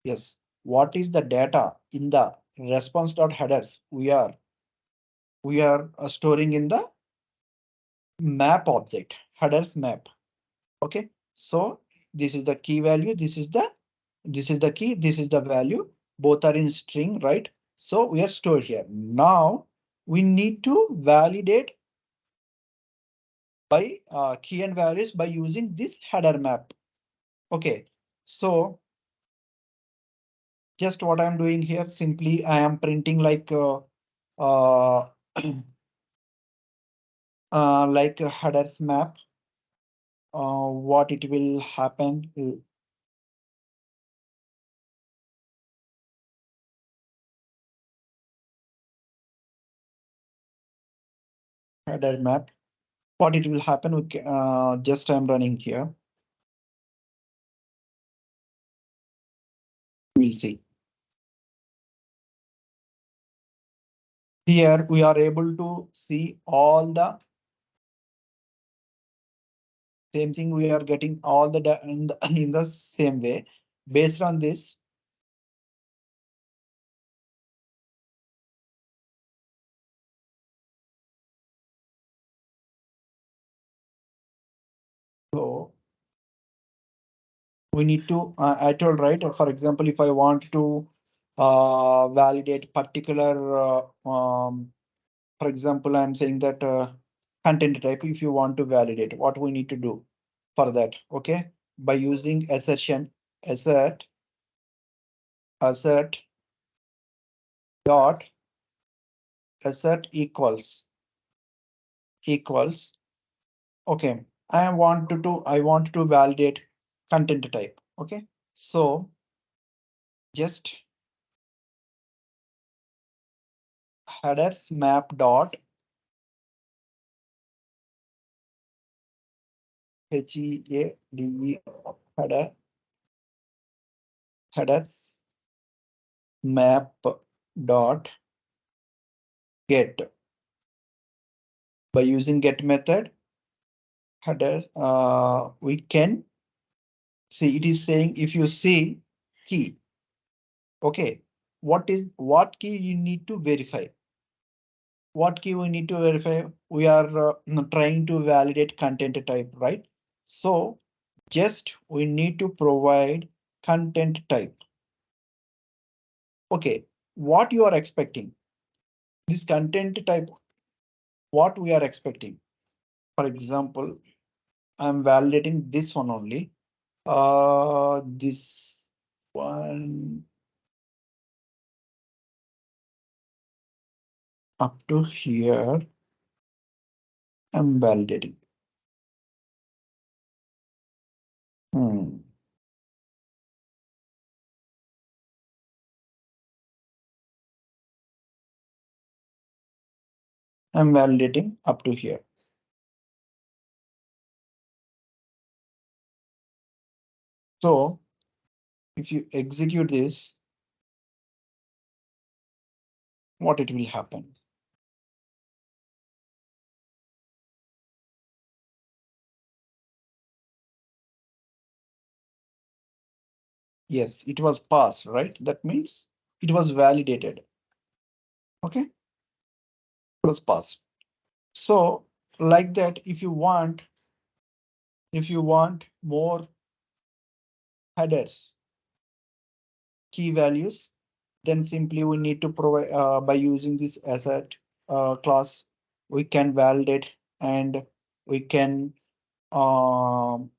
Yes. What is the data in the response dot headers? We are storing in the map object, headers map. Okay. So this is the key value. This is the key. This is the value. both are in string, right? So we are stored here. Now we need to validate by key and values by using this header map. Okay, so just what I'm doing here, simply I am printing like uh, like a headers map. What it will happen? Header map. What it will happen? Just I'm running here. We'll see. Here we are able to see all the same thing. We are getting all the in the same way. Based on this, so we need to. I told right. For example, if I want to validate particular, for example, I'm saying that content type. If you want to validate, what we need to do for that? Okay, by using assertion, assert, assert dot assert equals. Okay, I want to validate content type. Okay, so just headers map dot heade header headers map dot get. By using get method header, we can see it is saying if you see key. Okay, what key you need to verify? What key we need to verify? We are trying to validate content type, right? So just we need to provide content type. Okay, what you are expecting? This content type, what we are expecting? For example, I'm validating this one only. This one up to here, I'm validating. Hmm. I'm validating up to here. So if you execute this, what it will happen? Yes, it was passed, right? That means it was validated. Okay, it was passed. So like that, if you want more headers, key values, then simply we need to provide by using this asset class, we can validate and we can um,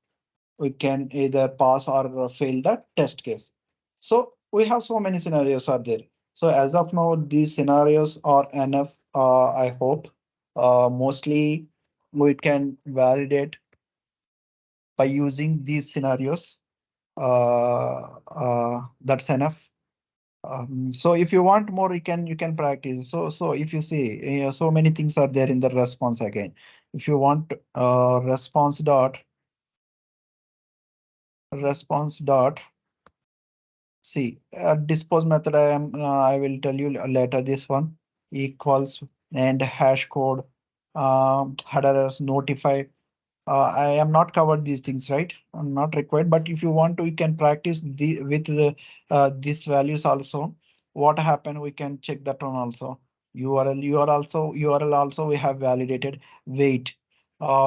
we can either pass or fail the test case. So we have so many scenarios are there. So as of now, these scenarios are enough. I hope mostly we can validate by using these scenarios. That's enough. So if you want more, you can practice. So if you see, so many things are there in the response again. If you want response dot see dispose method, I will tell you later. This one equals and hash code headers notify. I am not covered these things, right? I'm not required, but if you want to, you can practice with these values also. What happened? We can check that one also. URL also we have validated. Wait,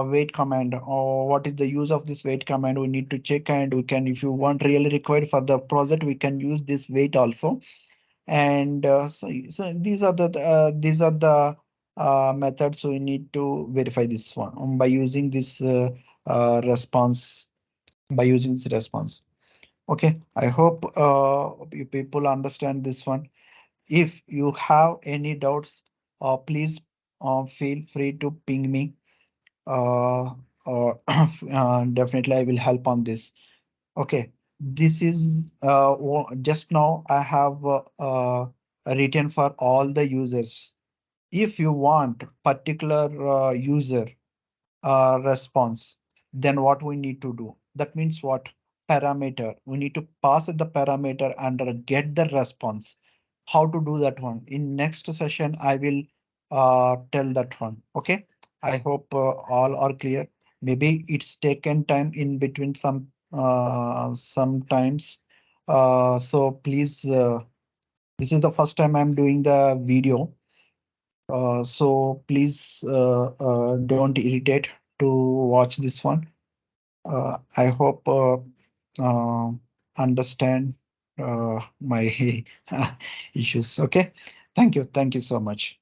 wait command, or what is the use of this wait command, we need to check, and we can, if you want really required for the project, we can use this wait also. And so these are the methods we need to verify this one, by using this response, by using this response. Okay, I hope you people understand this one. If you have any doubts, please feel free to ping me. Or definitely I will help on this. Okay, this is just now I have written for all the users. If you want particular user response, then what we need to do? That means what? Parameter. We need to pass the parameter and get the response. How to do that one? In next session, I will tell that one. Okay. I hope all are clear. Maybe it's taken time in between sometimes. So please, this is the first time I'm doing the video. So please don't irritate to watch this one. I hope uh, understand my issues. Okay. Thank you. Thank you so much.